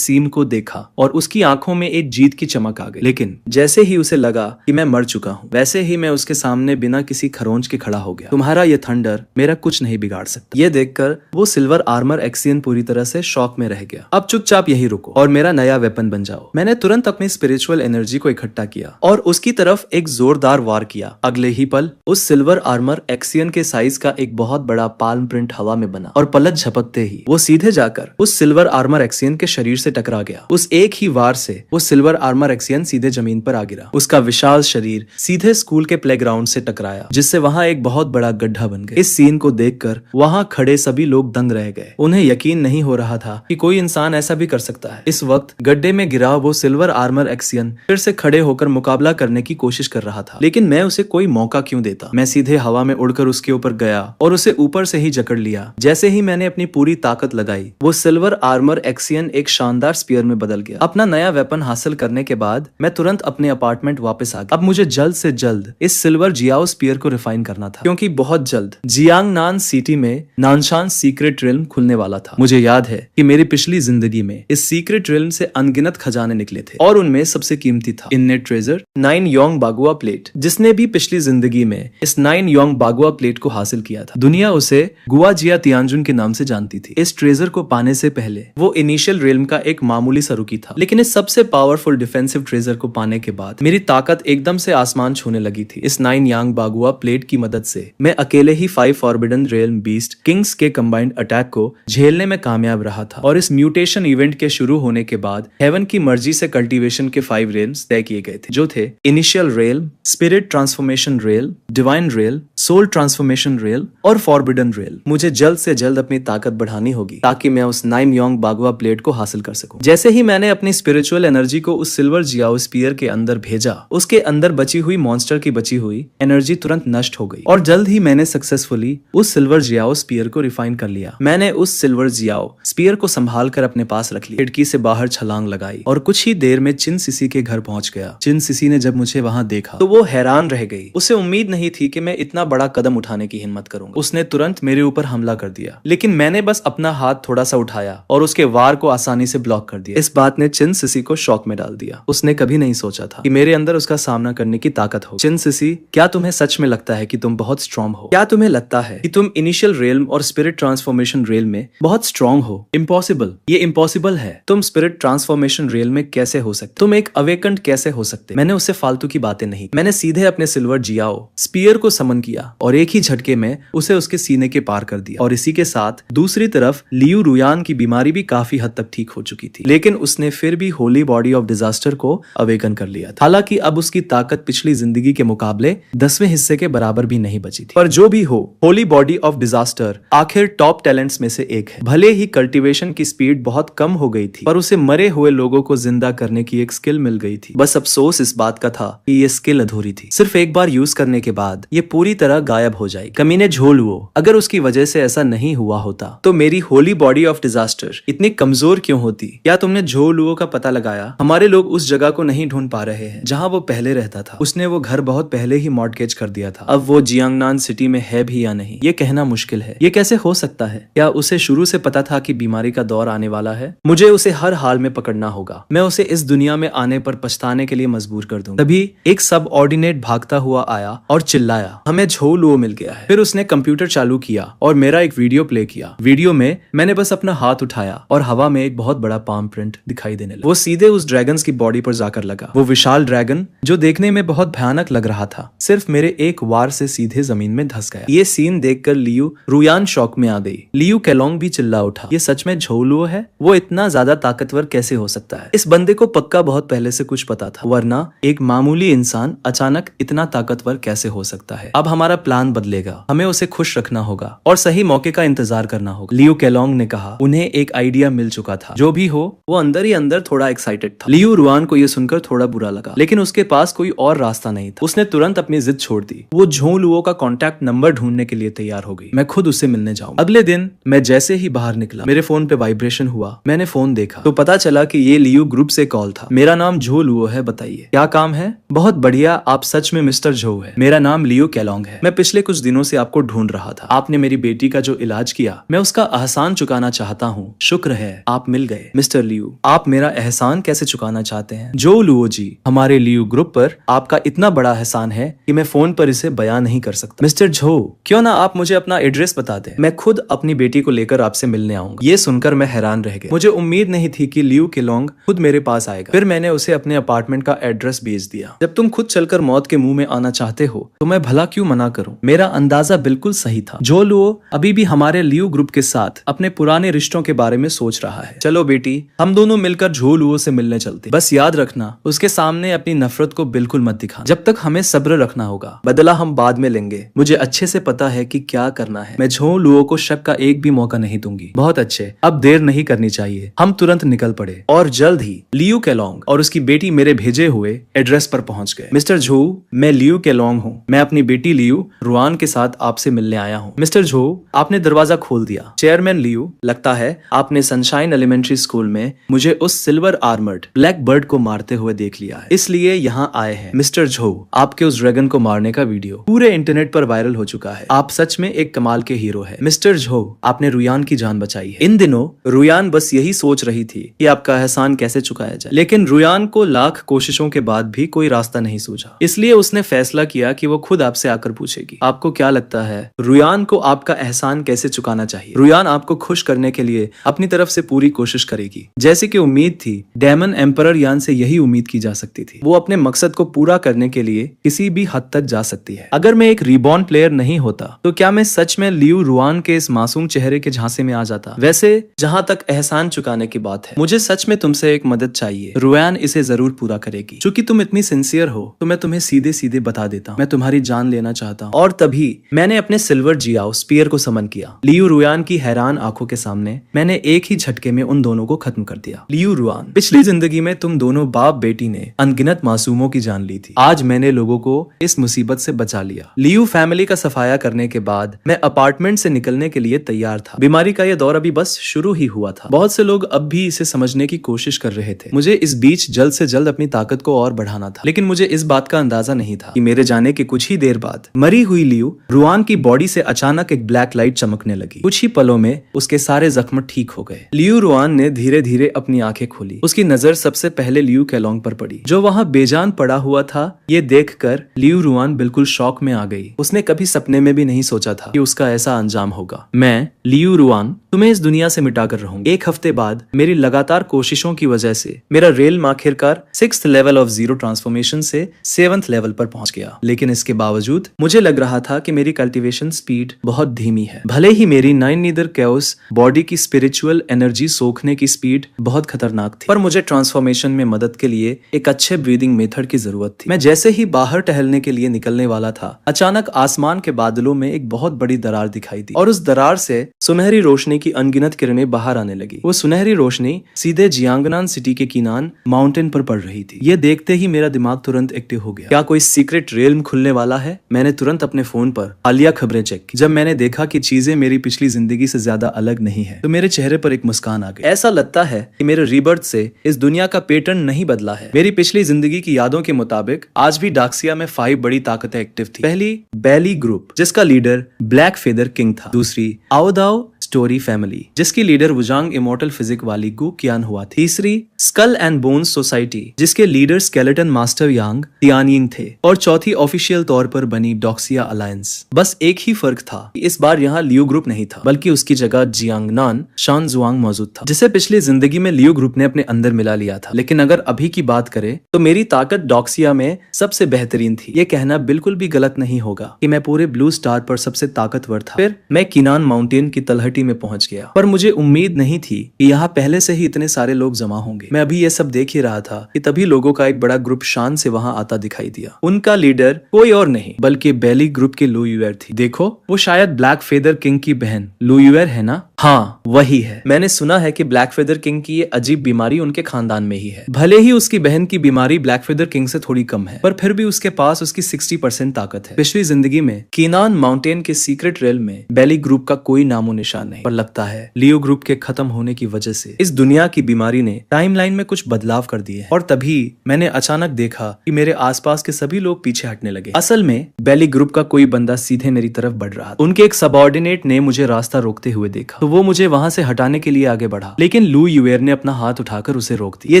सीन को देखा और उसकी आंखों में एक जीत की चमक आ गई। लेकिन जैसे ही उसे लगा कि मैं मर चुका हूँ, वैसे ही मैं उसके सामने बिना किसी खरोंच के खड़ा हो गया। तुम्हारा ये थंडर मेरा कुछ नहीं बिगाड़ सकता। ये देखकर वो सिल्वर आर्मर एक्सियन पूरी तरह से शॉक में रह गया। अब चुपचाप यही रुको और मेरा नया वेपन बन जाओ। मैंने तुरंत अपनी स्पिरिचुअल एनर्जी को इकट्ठा किया और उसकी तरफ एक जोरदार वार किया। अगले ही पल उस सिल्वर आर्मर एक्सियन के साइज का एक बहुत बड़ा पाल्म प्रिंट हवा में बना और पलक झपकते ही वो सीधे जाकर उस सिल्वर आर्मर एक्सियन के शरीर से टकरा गया। उस एक ही वार से वो सिल्वर आर्मर एक्सियन सीधे जमीन पर आ गिरा। उसका विशाल शरीर सीधे स्कूल के प्लेग्राउंड से टकराया, जिससे वहां एक बहुत बड़ा गड्ढा बन गया। इस सीन को देखकर वहां खड़े सभी लोग दंग रह गए। उन्हें यकीन नहीं हो रहा था कि कोई इंसान ऐसा भी कर सकता है। इस वक्त गड्ढे में गिरा वो सिल्वर आर्मर एक्सियन फिर से खड़े होकर मुकाबला करने की कोशिश कर रहा था, लेकिन मैं उसे कोई मौका क्यों देता। मैं सीधे हवा में उड़कर उसके ऊपर गया और उसे ऊपर से ही जकड़ लिया। जैसे ही मैंने अपनी पूरी ताकत लगाई, वो सिल्वर आर्मर एक्सियन एक शानदार स्पीयर में बदल गया। अपना नया वेपन हासिल करने के बाद मैं तुरंत अपने अपार्टमेंट वापस आ गया। अब मुझे जल्द से जल्द इस सिल्वर जियाओ स्पीयर को रिफाइन करना था, क्योंकि बहुत जल्द जियांगनान सिटी में नानशान सीक्रेट रिल्म खुलने वाला था। मुझे याद है कि मेरी पिछली जिंदगी में इस सीक्रेट रिल्म से अनगिनत खजाने निकले थे और उनमें सबसे कीमती था innate treasure 9 Yong bagua plate. जिसने भी पिछली जिंदगी में इस 9 योंग बागुआ प्लेट को हासिल किया था, दुनिया उसे गुआ जिया तियानजुन के नाम से जानती थी। इस ट्रेजर को पाने से पहले वो इनिशियल रिल्म का एक मामूली सा रुकी था, लेकिन इस सबसे पावरफुल डिफेंसिव ट्रेजर को पाने के बाद मेरी ताकत एकदम से आसमान छूने लगी थी। इस 9 यांग बागुआ प्लेट की मदद से मैं अकेले ही 5 फॉरबिडन रियल्म बीस्ट किंग्स के कंबाइंड अटैक को झेलने में कामयाब रहा था। और इस म्यूटेशन इवेंट के शुरू होने के बाद हेवन की मर्जी से कल्टीवेशन के 5 रियल्म्स तय किए गए थे, जो थे initial realm, spirit transformation realm, divine realm, soul transformation realm और फॉरबिडन रियल्म। मुझे जल्द से जल्द अपनी ताकत बढ़ानी होगी ताकि मैं उस 9 योंग बागुआ प्लेट को हासिल कर सकूं। जैसे ही मैंने अपनी स्पिरिचुअल एनर्जी को उस सिल्वर जियाओ स्पीयर के अंदर भेजा, उसके अंदर बची हुई मॉन्स्टर की बची हुई एनर्जी तुरंत नष्ट हो गई और जल्द ही मैंने सक्सेसफुली उस सिल्वर जियाओ स्पीयर को रिफाइन कर लिया। मैंने उस सिल्वर जियाओ स्पीयर को संभाल कर अपने पास रख लिया, खिड़की से बाहर छलांग लगाई और कुछ ही देर में चिन सिसी के घर पहुंच गया। चिन सिसी ने जब मुझे वहां देखा तो वो हैरान रह गई। उसे उम्मीद नहीं थी कि मैं इतना बड़ा कदम उठाने की हिम्मत करूंगा। उसने तुरंत मेरे ऊपर हमला कर दिया, लेकिन मैंने बस अपना हाथ थोड़ा सा उठाया और उसके वार को आसानी से ब्लॉक कर दिया। इस बात ने चिन सिसी को शॉक में डाल दिया। उसने कभी नहीं सोचा था कि मेरे अंदर उसका सामना करने की ताकत हो। चिन सिसी, क्या तुम्हें सच में लगता है कि तुम बहुत स्ट्रॉन्ग हो? क्या तुम्हें लगता है कि तुम इनिशियल रियल्म और स्पिरिट ट्रांसफॉर्मेशन रियल्म में बहुत स्ट्रॉन्ग हो? इम्पॉसिबल, ये इम्पॉसिबल है। तुम स्पिरिट ट्रांसफॉर्मेशन रियल्म में कैसे हो सकते? तुम एक अवेकंड कैसे हो सकते? मैंने उससे फालतू की बातें नहीं, मैंने सीधे अपने सिल्वर जियाओ स्पीयर को समन किया और एक ही झटके में उसे उसके सीने के पार कर दिया। और इसी के साथ दूसरी तरफ लियू रुयान की बीमारी भी काफी हद तक ठीक हो चुकी थी, लेकिन उसने फिर भी होली बॉडी ऑफ डिजास्टर को अवेकन कर लिया था। हालांकि अब उसकी ताकत पिछली जिंदगी के मुकाबले 10वें हिस्से के बराबर भी नहीं बची थी। पर जो भी हो, होली बॉडी ऑफ डिजास्टर आखिर टॉप टैलेंट्स में से एक है। भले ही कल्टीवेशन की स्पीड बहुत कम हो गई थी, पर उसे मरे हुए लोगों को जिंदा करने की एक स्किल मिल गई थी। बस अफसोस इस बात का था कि ये स्किल अधूरी थी। सिर्फ एक बार यूज करने के बाद ये पूरी तरह गायब हो जाएगी। कमीने झोलुओ, अगर उसकी वजह से ऐसा नहीं हुआ होता तो मेरी होली बॉडी ऑफ डिजास्टर इतनी कमजोर क्यों होती? क्या तुमने झोलुओ का पता लगाया? हमारे लोग उस जगह को नहीं ढूंढ पा रहे हैं जहां वो पहले रहता था। उसने वो घर बहुत पहले ही मॉर्टगेज कर दिया था। अब वो जियांगनान सिटी में है भी या नहीं, ये कहना मुश्किल है। ये कैसे हो सकता है? क्या उसे शुरू से पता था कि बीमारी का दौर आने वाला है? मुझे उसे हर हाल में पकड़ना होगा। मैं उसे इस दुनिया में आने पर पछताने के लिए मजबूर कर दूंगा। तभी एक सब ऑर्डिनेट भागता हुआ आया और चिल्लाया, हमें झोलुओ मिल गया है। फिर उसने कंप्यूटर चालू किया और मेरा एक वीडियो प्ले किया। वीडियो में मैंने बस अपना हाथ उठाया और हवा में एक बहुत बड़ा पाम प्रिंट दिखाई देने लगा। वो सीधे उस ड्रैगन की बॉडी पर जाकर लगा। वो विशाल ड्रैगन जो देखने में बहुत भयानक लग रहा था, सिर्फ मेरे एक वार से सीधे जमीन में धंस गया। ये सीन देखकर लियू रुयान शॉक में आ गई। लियू केलोंग भी चिल्ला उठा, ये सच में झोलुओ है? वो इतना ज्यादा ताकतवर कैसे हो सकता है? इस बंदे को पक्का बहुत पहले से कुछ पता था, वरना एक मामूली इंसान अचानक इतना ताकतवर कैसे हो सकता है? अब हमारे हमारा प्लान बदलेगा, हमें उसे खुश रखना होगा और सही मौके का इंतजार करना होगा। लियू केलोंग ने कहा। उन्हें एक आइडिया मिल चुका था। जो भी हो, वो अंदर ही अंदर थोड़ा एक्साइटेड था। लियू रुआन को यह सुनकर थोड़ा बुरा लगा, लेकिन उसके पास कोई और रास्ता नहीं था। उसने तुरंत अपनी जिद छोड़ दी। वो झों लुओ का कॉन्टैक्ट नंबर ढूंढने के लिए तैयार हो गई। मैं खुद उससे मिलने जाऊंगा। अगले दिन मैं जैसे ही बाहर निकला, मेरे फोन पे वाइब्रेशन हुआ। मैंने फोन देखा तो पता चला कि ये लियू ग्रुप से कॉल था। मेरा नाम झो लुओ है, बताइए क्या काम है? बहुत बढ़िया, आप सच में मिस्टर झो है। मेरा नाम लियू केलोंग है। मैं पिछले कुछ दिनों से आपको ढूंढ रहा था। आपने मेरी बेटी का जो इलाज किया, मैं उसका एहसान चुकाना चाहता हूँ। शुक्र है आप मिल गए। मिस्टर लियू, आप मेरा एहसान कैसे चुकाना चाहते हैं? जो लुओ जी, हमारे लियू ग्रुप पर आपका इतना बड़ा एहसान है कि मैं फोन पर इसे बयान नहीं कर सकता। मिस्टर झो, क्यों ना आप मुझे अपना एड्रेस बता दें, मैं खुद अपनी बेटी को लेकर आपसे मिलने आऊंगा। ये सुनकर मैं हैरान रह गया। मुझे उम्मीद नहीं थी कि लियू केलोंग खुद मेरे पास आएगा। फिर मैंने उसे अपने अपार्टमेंट का एड्रेस भेज दिया। जब तुम खुद चलकर मौत के मुंह में आना चाहते हो तो मैं भला क्यों मना करूं? मेरा अंदाजा बिल्कुल सही था। जो लुओ अभी भी हमारे लियू ग्रुप के साथ अपने पुराने रिश्तों के बारे में सोच रहा है। चलो बेटी, हम दोनों मिलकर झो लुओ से मिलने चलते। बस याद रखना, उसके सामने अपनी नफरत को बिल्कुल मत दिखा। जब तक हमें सब्र रखना होगा, बदला हम बाद में लेंगे। मुझे अच्छे से पता है कि क्या करना है। मैं झो लुओ को शक का एक भी मौका नहीं दूंगी। बहुत अच्छे, अब देर नहीं करनी चाहिए। हम तुरंत निकल पड़े और जल्द ही लियू केलोंग और उसकी बेटी मेरे भेजे हुए एड्रेस पर पहुंच गए। मिस्टर झो, मैं लियू केलोंग हूँ। मैं अपनी बेटी लियू रुआन के साथ आपसे मिलने आया हूँ। मिस्टर झो, आपने दरवाजा खोल दिया। चेयरमैन लियू, लगता है आपने सनशाइन एलिमेंट्री स्कूल में मुझे उस सिल्वर आर्मर्ड ब्लैक बर्ड को मारते हुए देख लिया है, इसलिए यहाँ आए हैं। मिस्टर झो, आपके उस ड्रैगन को मारने का वीडियो पूरे इंटरनेट पर वायरल हो चुका है। आप सच में एक कमाल के हीरो है। मिस्टर झो, आपने रुयान की जान बचाई है। इन दिनों रुयान बस यही सोच रही थी कि आपका एहसान कैसे चुकाया जाए, लेकिन रुयान को लाख कोशिशों के बाद भी कोई रास्ता नहीं सूझा। इसलिए उसने फैसला किया कि वो खुद आपसे आकर पूछेगी। आपको क्या लगता है रुयान को आपका एहसान कैसे चुकाना चाहिए? रुयान आपको खुश करने के लिए अपनी तरफ से पूरी कोशिश करेगी। जैसे कि उम्मीद थी, डेमन एम्परर यान से यही उम्मीद की जा सकती थी। वो अपने मकसद को पूरा करने के लिए किसी भी हद तक जा सकती है। अगर मैं एक रिबॉर्न प्लेयर नहीं होता तो क्या मैं सच में लियू रुआन के इस मासूम चेहरे के झांसे में आ जाता? वैसे जहां तक एहसान चुकाने की बात है, मुझे सच में तुमसे एक मदद चाहिए। रुआन इसे जरूर पूरा करेगी। चूंकि तुम इतनी सिंसियर हो तो मैं तुम्हें सीधे सीधे बता देता हूँ, मैं तुम्हारी जान लेना चाहता हूँ। और तभी मैंने अपने सिल्वर जियाओ स्पीयर को समन किया। लियू रुआन की हैरान आंखों के सामने मैंने एक ही झटके में उन दोनों को खत्म कर दिया। लियू रुआन, पिछली जिंदगी में तुम दोनों बाप बेटी ने अनगिनत मासूमों की जान ली थी। आज मैंने लोगों को इस मुसीबत से बचा लिया। लियू फैमिली का सफाया करने के बाद मैं अपार्टमेंट से निकलने के लिए तैयार था। बीमारी का यह दौर अभी बस शुरू ही हुआ था। बहुत से लोग अब भी इसे समझने की कोशिश कर रहे थे। मुझे इस बीच जल्द से जल्द अपनी ताकत को और बढ़ाना था, लेकिन मुझे इस बात का अंदाजा नहीं था कि मेरे जाने के कुछ ही देर बाद मरी हुई लियू रुआन की बॉडी से अचानक एक ब्लैक लाइट चमकने लगी। कुछ ही पलों में उसके सारे जख्म ठीक हो गए। लियू रुआन ने धीरे धीरे अपनी आंखें खोली। उसकी नजर सबसे पहले लियू केलोंग पर पड़ी, जो वहां बेजान पड़ा हुआ था। ये देखकर लियू रुआन बिल्कुल शॉक में आ गई। उसने कभी सपने में भी नहीं सोचा था कि उसका ऐसा अंजाम होगा। मैं लियू रुआन तुम्हें इस दुनिया से मिटा कर रहूंगी। एक हफ्ते बाद मेरी लगातार कोशिशों की वजह से मेरा रेल आखिरकार 6th level of zero transformation से 7th लेवल पर पहुंच गया। लेकिन इसके बावजूद मुझे लग रहा था कि मेरी कल्टीवेशन स्पीड बहुत धीमी है। भले ही मेरी 9 नीदर कैओस बॉडी की स्पिरिचुअल एनर्जी सोखने की स्पीड बहुत खतरनाक थी, पर मुझे ट्रांसफॉर्मेशन में मदद के लिए एक अच्छे ब्रीदिंग मेथड की जरूरत थी। मैं जैसे ही बाहर टहलने के लिए निकलने वाला था, अचानक आसमान के बादलों में एक बहुत बड़ी दरार दिखाई दी और उस दरार से सुनहरी रोशनी की अनगिनत किरणें बाहर आने लगी। वो सुनहरी रोशनी सीधे जियांगनान सिटी के किनान माउंटेन पर पड़ रही थी। ये देखते ही मेरा दिमाग तुरंत एक्टिव हो गया। क्या कोई सीक्रेट रेल्म खुलने वाला है? मैंने तुरंत अपने फोन पर हालिया खबरें चेक की। जब मैंने देखा कि चीजें मेरी पिछली जिंदगी से ज्यादा अलग नहीं है, तो मेरे चेहरे पर एक मुस्कान आ गई। ऐसा लगता है कि मेरे रीबर्थ से इस दुनिया का पैटर्न नहीं बदला है। मेरी पिछली जिंदगी की यादों के मुताबिक आज भी डाक्सिया में 5 बड़ी ताकतें एक्टिव थी। पहली, बैली ग्रुप, जिसका लीडर ब्लैक फेदर किंग था। दूसरी, आओदाओ स्टोरी फैमिली, जिसकी लीडर वुजांग इमोर्टल फिजिक वाली गु कियान हुआ थी। तीसरी, स्कल एंड बोन्स सोसाइटी, जिसके लीडर स्केलेटन मास्टर यांग तियानिंग थे। और चौथी, ऑफिशियल तौर पर बनी डॉक्सिया अलायंस। बस एक ही फर्क था कि इस बार यहाँ लियू ग्रुप नहीं था, बल्कि उसकी जगह जियांगनान शानजुआंग मौजूद था, जिसे पिछली जिंदगी में लियू ग्रुप ने अपने अंदर मिला लिया था। लेकिन अगर अभी की बात करें तो मेरी ताकत डॉक्सिया में सबसे बेहतरीन थी। ये कहना बिल्कुल भी गलत नहीं होगा कि मैं पूरे ब्लू स्टार पर सबसे ताकतवर था। फिर मैं किनान माउंटेन की तलहटी सिटी में पहुंच गया, पर मुझे उम्मीद नहीं थी कि यहाँ पहले से ही इतने सारे लोग जमा होंगे। मैं अभी ये सब देख ही रहा था कि तभी लोगों का एक बड़ा ग्रुप शान से वहाँ आता दिखाई दिया। उनका लीडर कोई और नहीं बल्कि बेली ग्रुप की लू यूएर थी। देखो, वो शायद ब्लैक फेदर किंग की बहन लू यूएर है ना? हाँ, वही है। मैंने सुना है कि ब्लैक फेदर किंग की ये अजीब बीमारी उनके खानदान में ही है। भले ही उसकी बहन की बीमारी ब्लैक फेदर किंग से थोड़ी कम है, पर फिर भी उसके पास उसकी 60% ताकत है। पिछली जिंदगी में कीनान माउंटेन के सीक्रेट रेल में बेली ग्रुप का कोई नामो निशान नहीं, पर लगता है लियो ग्रुप के खत्म होने की वजह से इस दुनिया की बीमारी ने टाइमलाइन में कुछ बदलाव कर दिए। और तभी मैंने अचानक देखा कि मेरे आसपास के सभी लोग पीछे हटने लगे। असल में बेली ग्रुप का कोई बंदा सीधे मेरी तरफ बढ़ रहा था। उनके एक सबऑर्डिनेट ने मुझे रास्ता रोकते हुए देखा तो वो मुझे वहां से हटाने के लिए आगे बढ़ा, लेकिन लू यूएर ने अपना हाथ उठाकर उसे रोक दिया। ये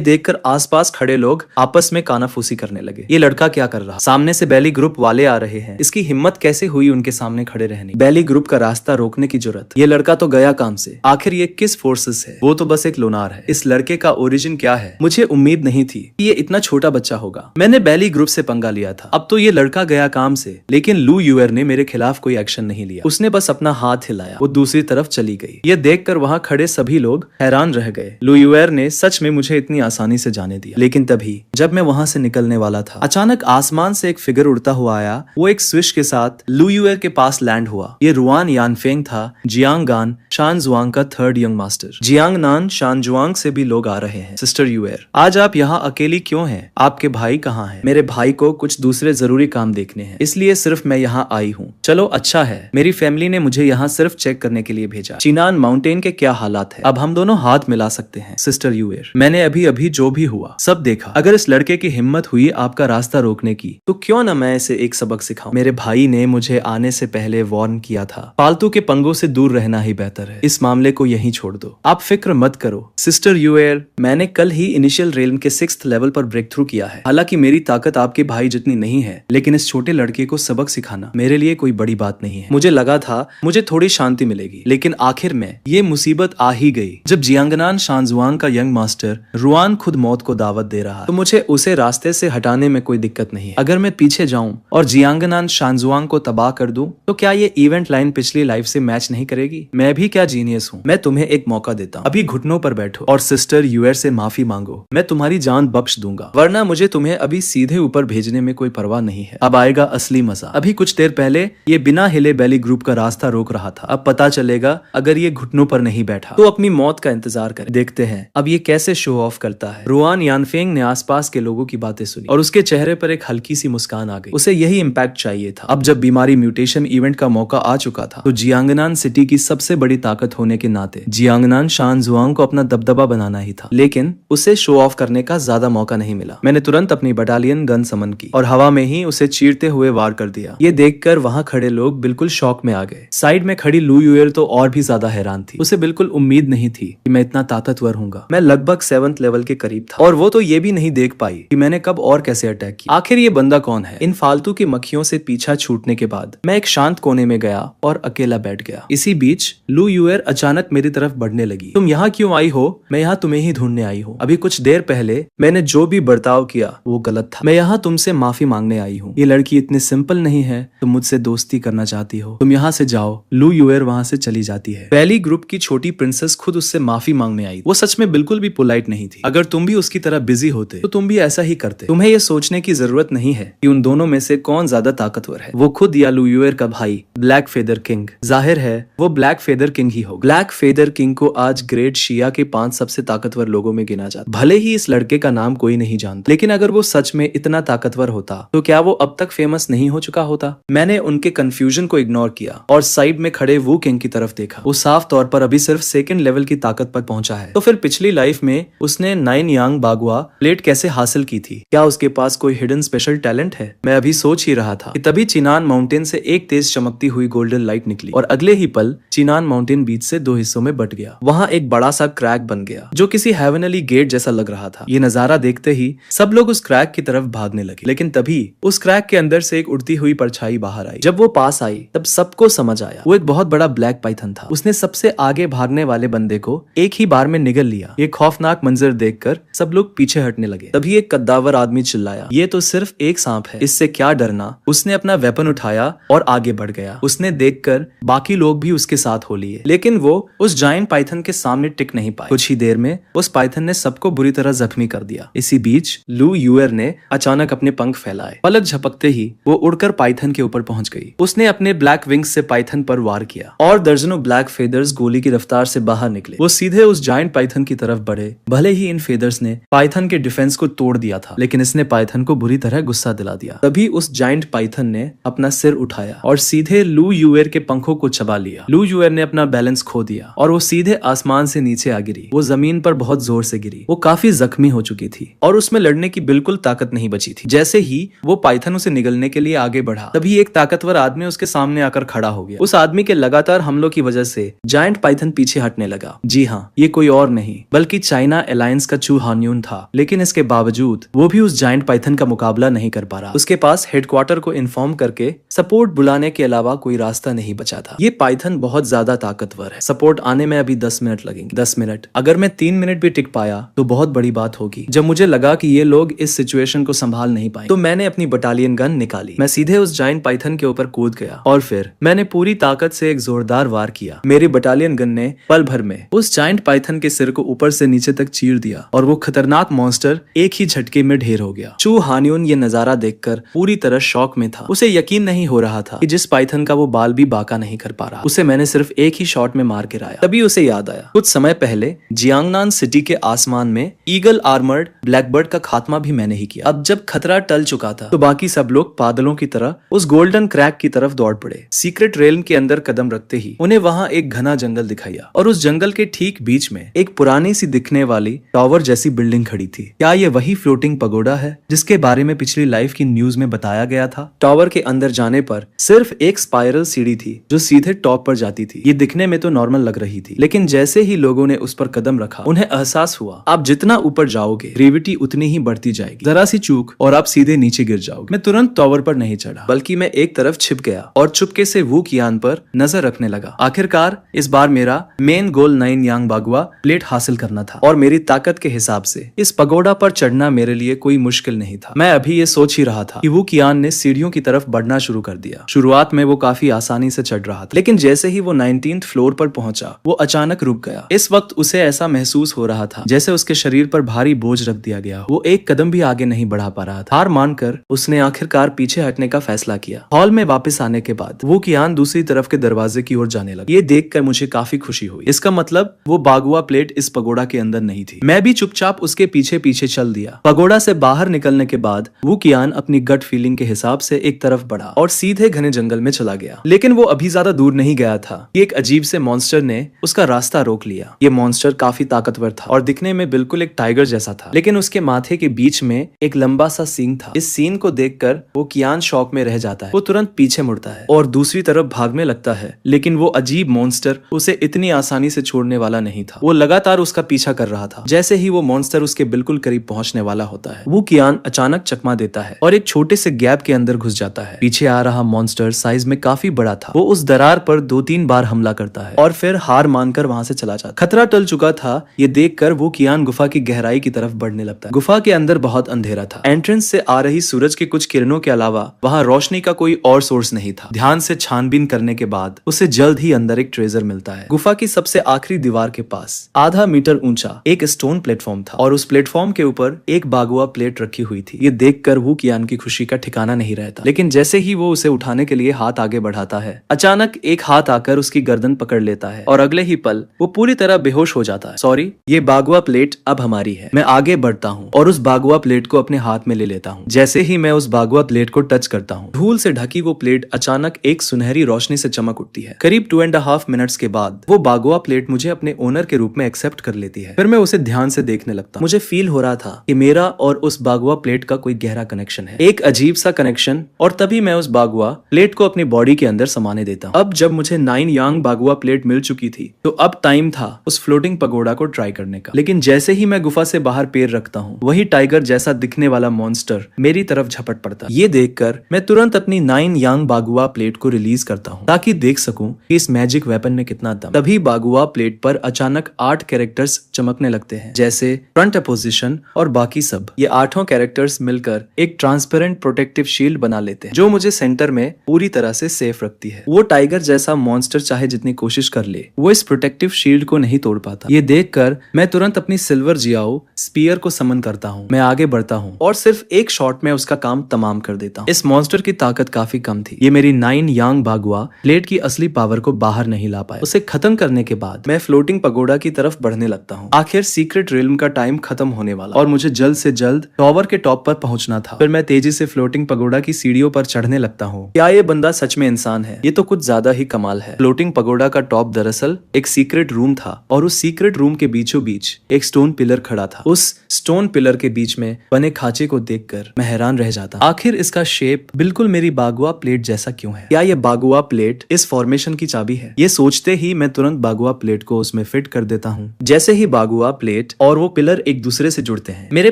देखकर आसपास खड़े लोग आपस में कानाफूसी करने लगे। ये लड़का क्या कर रहा? सामने से बेली ग्रुप वाले आ रहे हैं, इसकी हिम्मत कैसे हुई उनके सामने खड़े रहने? बेली ग्रुप का रास्ता रोकने की जरूरत? ये लड़का तो गया काम से। आखिर ये किस फोर्सेस है? वो तो बस एक लोनार है। इस लड़के का ओरिजिन क्या है? मुझे उम्मीद नहीं थी कि ये इतना छोटा बच्चा होगा। मैंने बेली ग्रुप से पंगा लिया था, अब तो ये लड़का गया काम से, लेकिन लू यूएर ने मेरे खिलाफ कोई एक्शन नहीं लिया। उसने बस अपना हाथ हिलाया, वो दूसरी तरफ चली गई। ये देखकर वहां खड़े सभी लोग हैरान रह गए। लू यूएर ने सच में मुझे इतनी आसानी से जाने दिया। लेकिन तभी जब मैं वहां से निकलने वाला था, अचानक आसमान से एक फिगर उड़ता हुआ आया। वो एक स्विश के साथ लू यूएर के पास लैंड हुआ। ये रुआन यानफेंग था, जियांगान शानजुआंग का थर्ड यंग मास्टर। जियांगनान शानजुआंग से भी लोग आ रहे हैं। सिस्टर यूएर, आज आप यहाँ अकेली क्यों हैं? आपके भाई कहाँ हैं? मेरे भाई को कुछ दूसरे जरूरी काम देखने हैं, इसलिए सिर्फ मैं यहाँ आई हूँ। चलो अच्छा है, मेरी फैमिली ने मुझे यहाँ सिर्फ चेक करने के लिए भेजा। चिनान माउंटेन के क्या हालात है? अब हम दोनों हाथ मिला सकते हैं। सिस्टर यूएर, मैंने अभी अभी जो भी हुआ सब देखा। अगर इस लड़के की हिम्मत हुई आपका रास्ता रोकने की, तो क्यों न मैं इसे एक सबक सिखाऊं? मेरे भाई ने मुझे आने से पहले वार्न किया था, फालतू के पंगों से दूर रहना ही बेहतर है। इस मामले को यहीं छोड़ दो, आप फिक्र मत करो। सिस्टर यूएर, मैंने कल ही इनिशियल रेलम के 6th लेवल पर ब्रेक थ्रू किया है। हालांकि मेरी ताकत आपके भाई जितनी नहीं है, लेकिन इस छोटे लड़के को सबक सिखाना मेरे लिए कोई बड़ी बात नहीं है। मुझे लगा था मुझे थोड़ी शांति मिलेगी, लेकिन आखिर में ये मुसीबत आ ही गई। जब जियांगनान शानजुआंग का यंग मास्टर रुआन खुद मौत को दावत दे रहा, तो मुझे उसे रास्ते से हटाने में कोई दिक्कत नहीं है। अगर मैं पीछे जाऊं और जियांगनान शानजुआंग को तबाह कर दूं, तो क्या ये इवेंट लाइन पिछली लाइफ से मैच नहीं करेगी? मैं भी क्या जीनियस हूँ। मैं तुम्हें एक मौका देता हूँ, अभी घुटनों पर बैठो और सिस्टर यूएर से माफी मांगो। मैं तुम्हारी जान बख्श दूंगा, वरना मुझे तुम्हें अभी सीधे ऊपर भेजने में कोई परवाह नहीं है। अब आएगा असली मजा। अभी कुछ देर पहले ये बिना हिले बेली ग्रुप का रास्ता रोक रहा था, अब पता चलेगा अगर ये घुटनों पर नहीं बैठा तो अपनी मौत का इंतजार करे। देखते हैं अब ये कैसे शो ऑफ करता है। रुआन यानफेंग ने आसपास के लोगों की बातें सुनी और उसके चेहरे पर एक हल्की सी मुस्कान आ गई। उसे यही इम्पैक्ट चाहिए था। अब जब बीमारी म्यूटेशन इवेंट का मौका आ चुका था, तो जियांगनान सिटी की सबसे बड़ी ताकत होने के नाते जियांगनान शानजुआंग को अपना दबदबा बनाना ही था, लेकिन उसे शो ऑफ करने का ज्यादा मौका नहीं मिला। मैंने तुरंत अपनी बटालियन गन समन की और हवा में ही उसे चीरते हुए वार कर दिया। ये देखकर वहां खड़े लोग बिल्कुल शॉक में आ गए। साइड में खड़ी लू यूएर तो और भी ज्यादा हैरान थी। उसे बिल्कुल उम्मीद नहीं थी कि मैं इतना ताकतवर हूँगा। मैं लगभग 7th लेवल के करीब था और वो तो ये भी नहीं देख पाई कि मैंने कब और कैसे अटैक किया। आखिर ये बंदा कौन है? इन फालतू की मक्खियों से पीछा छूटने के बाद मैं एक शांत कोने में गया और अकेला बैठ गया। इसी बीच लू यूएर अचानक मेरी तरफ बढ़ने लगी। तुम यहाँ क्यों आई हो? मैं यहाँ तुम्हें ही ढूंढने आई हूँ। अभी कुछ देर पहले मैंने जो भी बर्ताव किया वो गलत था। मैं यहाँ तुमसे माफी मांगने आई हूँ। ये लड़की इतनी सिंपल नहीं है। तुम मुझसे दोस्ती करना चाहती हो, तुम यहाँ से जाओ। लू यूएर वहाँ से चली जाती है। पहली ग्रुप की छोटी प्रिंसेस खुद उससे माफी मांगने आई। वो सच में बिल्कुल भी पोलाइट नहीं थी। अगर तुम भी उसकी तरह बिजी होते तो तुम भी ऐसा ही करते। तुम्हें ये सोचने की जरूरत नहीं है कि उन दोनों में से कौन ज्यादा ताकतवर है, वो खुद या लू यूएर का भाई ब्लैक फेदर किंग। जाहिर है वो ब्लैक फेदर किंग ही होगा। ब्लैक फेदर किंग को आज ग्रेट शिया के 5 सबसे ताकतवर लोगों में गिना जाता। भले ही इस लड़के का नाम कोई नहीं जानता, लेकिन अगर वो सच में इतना ताकतवर होता तो क्या वो अब तक फेमस नहीं हो चुका होता? मैंने उनके कंफ्यूजन को इग्नोर किया और साइड में खड़े वू किंग की तरफ देखा। वो साफ तौर पर अभी सिर्फ 2nd लेवल की ताकत पर पहुंचा है। तो फिर पिछली लाइफ में उसने 9 यांग बागुआ प्लेट कैसे हासिल की थी? क्या उसके पास कोई हिडन स्पेशल टैलेंट है? मैं अभी सोच ही रहा था कि तभी चिनान माउंटेन से एक तेज चमकती हुई गोल्डन लाइट निकली और अगले ही पल चिनान माउंटेन बीच से 2 हिस्सों में बट गया। वहाँ एक बड़ा सा क्रैक बन गया जो किसी हेवनली गेट जैसा लग रहा था। ये नजारा देखते ही सब लोग उस क्रैक की तरफ भागने लगे, लेकिन तभी उस क्रैक के अंदर से एक उड़ती हुई परछाई बाहर आई। जब वो पास आई तब सबको समझ आया वो एक बहुत बड़ा ब्लैक पाइथन था। उसने सबसे आगे भागने वाले बंदे को एक ही बार में निगल लिया। ये खौफनाक मंजर देखकर सब लोग पीछे हटने लगे। तभी एक कद्दावर आदमी चिल्लाया, ये तो सिर्फ एक सांप है, इससे क्या डरना। उसने अपना वेपन उठाया और आगे बढ़ गया। उसने देखकर बाकी लोग भी उसके साथ हो लिए, लेकिन वो उस जायंट पाइथन के सामने टिक नहीं पाए। कुछ ही देर में उस पाइथन ने सबको बुरी तरह जख्मी कर दिया। इसी बीच लू यूएर ने अचानक अपने पंख फैलाए। पलक झपकते ही वो उड़कर पाइथन के ऊपर पहुंच गई। उसने अपने ब्लैक विंग्स से पाइथन पर वार किया और दर्जनों ब्लैक फेदर्स गोली की रफ्तार से बाहर निकले। वो सीधे उस जायंट पाइथन की तरफ बढ़े। भले ही इन फेदर्स ने पाइथन के डिफेंस को तोड़ दिया था, लेकिन इसने पाइथन को बुरी तरह गुस्सा दिला दिया। तभी उस जायंट पाइथन ने अपना सिर उठाया और सीधे लू यूएर के पंखों को चबा लिया। लू यूएर ने अपना बैलेंस खो दिया और वो सीधे आसमान से नीचे आ गिरी। वो जमीन पर बहुत जोर से गिरी। वो काफी जख्मी हो चुकी थी और उसमें लड़ने की बिल्कुल ताकत नहीं बची थी। जैसे ही वो पाइथन उसे निगलने के लिए आगे बढ़ा, तभी एक ताकतवर आदमी उसके सामने आकर खड़ा हो गया। उस आदमी के लगातार हमलों की वजह से जायंट पाइथन पीछे हटने लगा। जी हाँ, ये कोई और नहीं बल्कि चाइना अलायंस का चू हान्यून था। लेकिन इसके बावजूद वो भी उस जायंट पाइथन का मुकाबला नहीं कर पा रहा। उसके पास हेडक्वार्टर को इन्फॉर्म करके सपोर्ट बुलाने के अलावा कोई रास्ता नहीं बचा था। ये पाइथन बहुत ज्यादा ताकतवर है। सपोर्ट आने में अभी 10 मिनट लगेंगे। 10 मिनट, अगर मैं 3 मिनट भी टिक पाया तो बहुत बड़ी बात होगी। जब मुझे लगा कि ये लोग इस सिचुएशन को संभाल नहीं पाए तो मैंने अपनी बटालियन गन निकाली। मैं सीधे उस जायंट पाइथन के ऊपर कूद गया और फिर मैंने पूरी ताकत से एक जोरदार वार किया। मेरी बटालियन गन ने पल भर में उस जायंट पाइथन के सिर को ऊपर से नीचे तक चीर दिया और वो खतरनाक मॉन्स्टर एक ही झटके में ढेर हो गया। चू हान्यून ये नजारा देखकर पूरी तरह शॉक में था। उसे यकीन नहीं हो रहा था कि जिस पाइथन का वो बाल भी बाका नहीं कर पा रहा, उसे मैंने सिर्फ एक ही शॉट में मार गिराया। तभी उसे याद आया, कुछ समय पहले जियांगनान सिटी के आसमान में ईगल आर्मर्ड ब्लैकबर्ड का खात्मा भी मैंने ही किया। अब जब खतरा टल चुका था तो बाकी सब लोग पागलों की तरह उस गोल्डन क्रैक की तरफ दौड़ पड़े। सीक्रेट रेल के अंदर कदम रखते ही उन्हें वहां एक घना जंगल दिखाया और उस जंगल के ठीक बीच में एक पुरानी सी दिखने वाली टावर जैसी बिल्डिंग खड़ी थी। क्या ये वही फ्लोटिंग पगोडा है जिसके बारे में पिछली लाइफ की न्यूज में बताया गया था? टावर के अंदर जाने पर सिर्फ एक स्पाइरल सीढ़ी थी जो सीधे टॉप पर जाती थी। ये दिखने में तो नॉर्मल लग रही थी, लेकिन जैसे ही लोगों ने उस पर कदम रखा उन्हें एहसास हुआ आप जितना ऊपर जाओगे ग्रेविटी उतनी ही बढ़ती जाएगी। जरा सी चूक और आप सीधे नीचे गिर जाओगे। मैं तुरंत टावर पर नहीं चढ़ा, बल्कि मैं एक तरफ छिप गया और चुपके से वू कियान पर नजर रखने लगा। आखिरकार इस बार मेरा मेन गोल 9 यांग बागुआ प्लेट हासिल करना था और मेरी ताकत के हिसाब से इस पगोडा पर चढ़ना मेरे लिए कोई मुश्किल नहीं था। मैं अभी ये सोच ही रहा था कि वू कियान ने सीढ़ियों की तरफ बढ़ना शुरू कर दिया। शुरुआत में वो काफी आसानी से चढ़ रहा था, लेकिन जैसे ही वो 19th फ्लोर पर पहुंचा वो अचानक रुक गया। इस वक्त उसे ऐसा महसूस हो रहा था जैसे उसके शरीर पर भारी बोझ रख दिया गया। वो एक कदम भी आगे नहीं बढ़ा पा रहा था। हार मानकर उसने आखिरकार पीछे हटने का फैसला किया। हॉल में वापस आने के बाद वो कियान दूसरी तरफ के दरवाजे की ओर जाने लगा। ये देखकर मुझे काफी खुशी हुई। इसका मतलब वो बागुआ प्लेट इस पगोडा के अंदर नहीं थी। मैं भी चुपचाप उसके पीछे पीछे चल दिया। पगोडा से बाहर निकलने के बाद वो कियान अपनी गट फीलिंग के हिसाब से एक तरफ बढ़ा और सीधे घने जंगल में चला गया। लेकिन वो अभी ज्यादा दूर नहीं गया था। एक अजीब से मॉन्स्टर ने उसका रास्ता रोक लिया। ये मॉन्स्टर काफी ताकतवर था और दिखने में बिल्कुल एक टाइगर जैसा था, लेकिन उसके माथे के बीच में एक लंबा सा सींग था। इस सीन को देखकर वो कियान शॉक में रह जाता है। वो तुरंत पीछे मुड़ता है और दूसरी तरफ भागने लगता है, लेकिन वो अजीब मॉन्स्टर उसे इतनी आसानी से छोड़ने वाला नहीं था। वो लगातार उसका पीछा कर रहा था। जैसे ही वो मॉन्स्टर उसके बिल्कुल करीब पहुंचने वाला होता है, वो कियान अचानक चकमा देता है और एक छोटे से गैप के अंदर घुस जाता है। पीछे आ रहा मॉन्स्टर साइज में काफी बड़ा था। वो उस दरार पर 2-3 बार हमला करता है और फिर हार मानकर वहां से चला जाता। खतरा टल चुका था ये देखकर वो कियान गुफा की गहराई की तरफ बढ़ने लगता है। गुफा के अंदर बहुत अंधेरा था। एंट्रेंस से आ रही सूरज की कुछ किरणों के अलावा वहां रोशनी का कोई और सोर्स नहीं था। ध्यान से छानबीन करने के बाद उसे जल्द ही अंदर एक ट्रेजर मिलता है। गुफा की सबसे आखिरी दीवार के पास आधा मीटर ऊंचा एक स्टोन प्लेटफॉर्म था और उस प्लेटफॉर्म के ऊपर एक बागुआ प्लेट रखी हुई थी। ये देखकर वो कियान की खुशी का ठिकाना नहीं रहता, लेकिन जैसे ही वो उसे उठाने के लिए हाथ आगे बढ़ाता है, अचानक एक हाथ आकर उसकी गर्दन पकड़ लेता है और अगले ही पल वो पूरी तरह बेहोश हो जाता है। सॉरी, ये बागुआ प्लेट अब हमारी है। मैं आगे बढ़ता हूँ और उस बागुआ प्लेट को अपने हाथ में ले लेता हूँ। जैसे ही मैं उस बागुआ प्लेट को टच करता हूँ, धूल से ढकी वो प्लेट अचानक एक सुनहरी रोशनी से चमक उठती है। करीब 2.5 मिनट्स के बाद वो बागुआ प्लेट मुझे अपने ओनर के रूप में एक्सेप्ट कर लेती है। फिर मैं उसे ध्यान से देखने लगता हूँ। मुझे फील हो रहा था कि मेरा और उस बागुआ प्लेट का कोई गहरा कनेक्शन है, एक अजीब सा कनेक्शन। और तभी मैं उस बागुआ प्लेट को अपनी बॉडी के अंदर समाने देता हूँ। अब जब मुझे 9 यांग बागुआ प्लेट मिल चुकी थी तो अब टाइम था उस फ्लोटिंग पगोडा को ट्राई करने का। लेकिन जैसे ही मैं गुफा से बाहर पैर रखता हूँ, वही टाइगर जैसा दिखने वाला मॉन्स्टर मेरी तरफ झपट पड़ता। ये देखकर मैं तुरंत अपनी 9 यांग बागुआ प्लेट को रिलीज करता हूँ ताकि देख सकूं कि इस मैजिक वेपन वेपन में कितना दम। तभी बागुआ प्लेट पर अचानक 8 कैरेक्टर्स चमकने लगते हैं, जैसे फ्रंट अपोजिशन और बाकी सब। ये 8 कैरेक्टर्स मिलकर एक ट्रांसपेरेंट प्रोटेक्टिव शील्ड बना लेते हैं, जो मुझे सेंटर में पूरी तरह से सेफ रखती है। वो टाइगर जैसा मॉन्स्टर चाहे जितनी कोशिश कर ले, वो इस प्रोटेक्टिव शील्ड को नहीं तोड़ पाता। ये देखकर मैं तुरंत अपनी सिल्वर जियाओ स्पीयर को समन करता हूँ। मैं आगे बढ़ता हूँ और सिर्फ एक शॉट में उसका काम तमाम कर देता हूँ। इस मॉन्स्टर की ताकत काफी कम थी। ये मेरी 9 यांग बागुआ प्लेट की असली पावर को बाहर नहीं ला पाया। उसे खत्म करने के बाद मैं फ्लोटिंग पगोडा की तरफ बढ़ने लगता हूँ। आखिर सीक्रेट रिल्म का टाइम खत्म होने वाला और मुझे जल्द से जल्द टॉवर के टॉप पर पहुंचना था। फिर मैं तेजी से फ्लोटिंग पगोडा की सीढ़ियों पर चढ़ने लगता हूँ। क्या ये बंदा सच में इंसान है? ये तो कुछ ज्यादा ही कमाल है। फ्लोटिंग पगोडा का टॉप दरअसल एक सीक्रेट रूम था और उस सीक्रेट रूम के बीचों बीच एक स्टोन पिलर खड़ा था। उस स्टोन पिलर के बीच में बने खांचे को देखकर मैं हैरान रह जाता। आखिर इसका शेप बिल्कुल मेरी बागुआ प्लेट जैसा क्यों है? क्या ये बागुआ प्लेट इस फॉर्मेशन की चाबी है? ये सोचते ही मैं तुरंत बागुआ प्लेट को उसमें फिट कर देता हूँ। जैसे ही बागुआ प्लेट और वो पिलर एक दूसरे से जुड़ते हैं, मेरे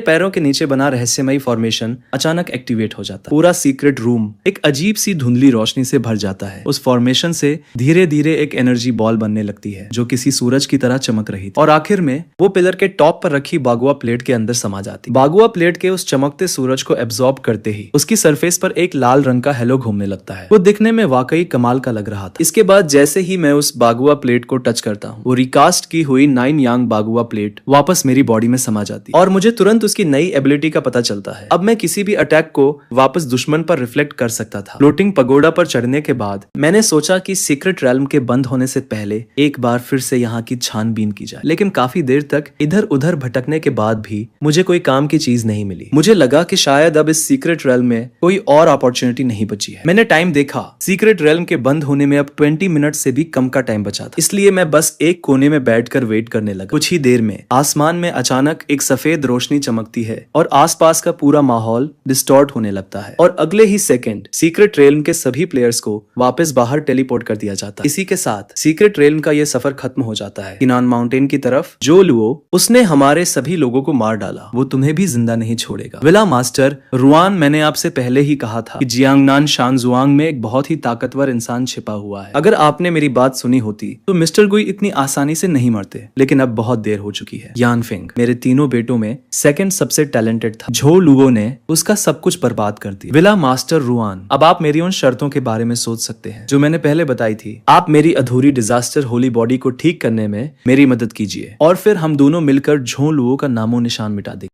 पैरों के नीचे बना रहस्यमयी फॉर्मेशन अचानक एक्टिवेट हो जाता है। पूरा सीक्रेट रूम एक अजीब सी धुंधली रोशनी से भर जाता है। उस फॉर्मेशन से धीरे धीरे एक एनर्जी बॉल बनने लगती है, जो किसी सूरज की तरह चमक रही थी और आखिर में वो पिलर के टॉप पर रखी बागुआ प्लेट के अंदर समा जाती। बागुआ प्लेट के उस चमकते सूरज को एब्जॉर्ब करते ही उसकी सरफेस पर एक लाल रंग का हेलो घूमने लगता है। वो दिखने में वाकई कमाल का लग रहा था। इसके बाद जैसे ही मैं उस बागुआ प्लेट को टच करता हूँ, वो रिकास्ट की हुई 9 यांग बागुआ प्लेट वापस मेरी बॉडी में समा जाती और मुझे तुरंत उसकी नई एबिलिटी का पता चलता है। अब मैं किसी भी अटैक को वापस दुश्मन पर रिफ्लेक्ट कर सकता था। फ्लोटिंग पगोडा पर चढ़ने के बाद मैंने सोचा कि सीक्रेट रेल्म के बंद होने से पहले एक बार फिर से यहाँ की छानबीन की जाए, लेकिन काफी देर तक इधर उधर भटकने के बाद भी मुझे कोई काम की चीज नहीं मिली। मुझे लगा कि शायद अब इस सीक्रेट रेल्म में कोई और अपॉर्चुनिटी नहीं बची है। मैंने टाइम देखा, सीक्रेट रेल्म के बंद होने में अब 20 मिनट से भी कम का टाइम बचा था, इसलिए मैं बस एक कोने में बैठकर वेट करने लगा। कुछ ही देर में आसमान में अचानक एक सफेद रोशनी चमकती है और आसपास का पूरा माहौल डिस्टॉर्ट होने लगता है और अगले ही सेकंड सीक्रेट रेल्म के सभी प्लेयर्स को वापस बाहर टेलीपोर्ट कर दिया जाता है। इसी के साथ सीक्रेट रेल्म का यह सफर खत्म हो जाता है। किनान माउंटेन की तरफ जो लुओ, उसने हमारे सभी लोगों को मार डाला। वो तुम्हें भी जिंदा नहीं छोड़ेगा। विला मास्टर रुआन, मैंने आपसे पहले ही कहा था कि जियांगनान शानजुआंग में एक बहुत ही ताकतवर इंसान छिपा हुआ है। अगर आपने मेरी बात सुनी होती तो मिस्टर गुई इतनी आसानी से नहीं मरते, लेकिन अब बहुत देर हो चुकी है। यानफिंग मेरे तीनों बेटों में सेकंड सबसे टैलेंटेड था। झो लुओ ने उसका सब कुछ बर्बाद कर दिया। विला मास्टर रुआन, अब आप मेरी उन शर्तों के बारे में सोच सकते हैं जो मैंने पहले बताई थी। आप मेरी अधूरी डिजास्टर होली बॉडी को ठीक करने में मेरी मदद कीजिए और फिर हम दोनों मिलकर झो लुओ का नामो निशान मिटा देंगे।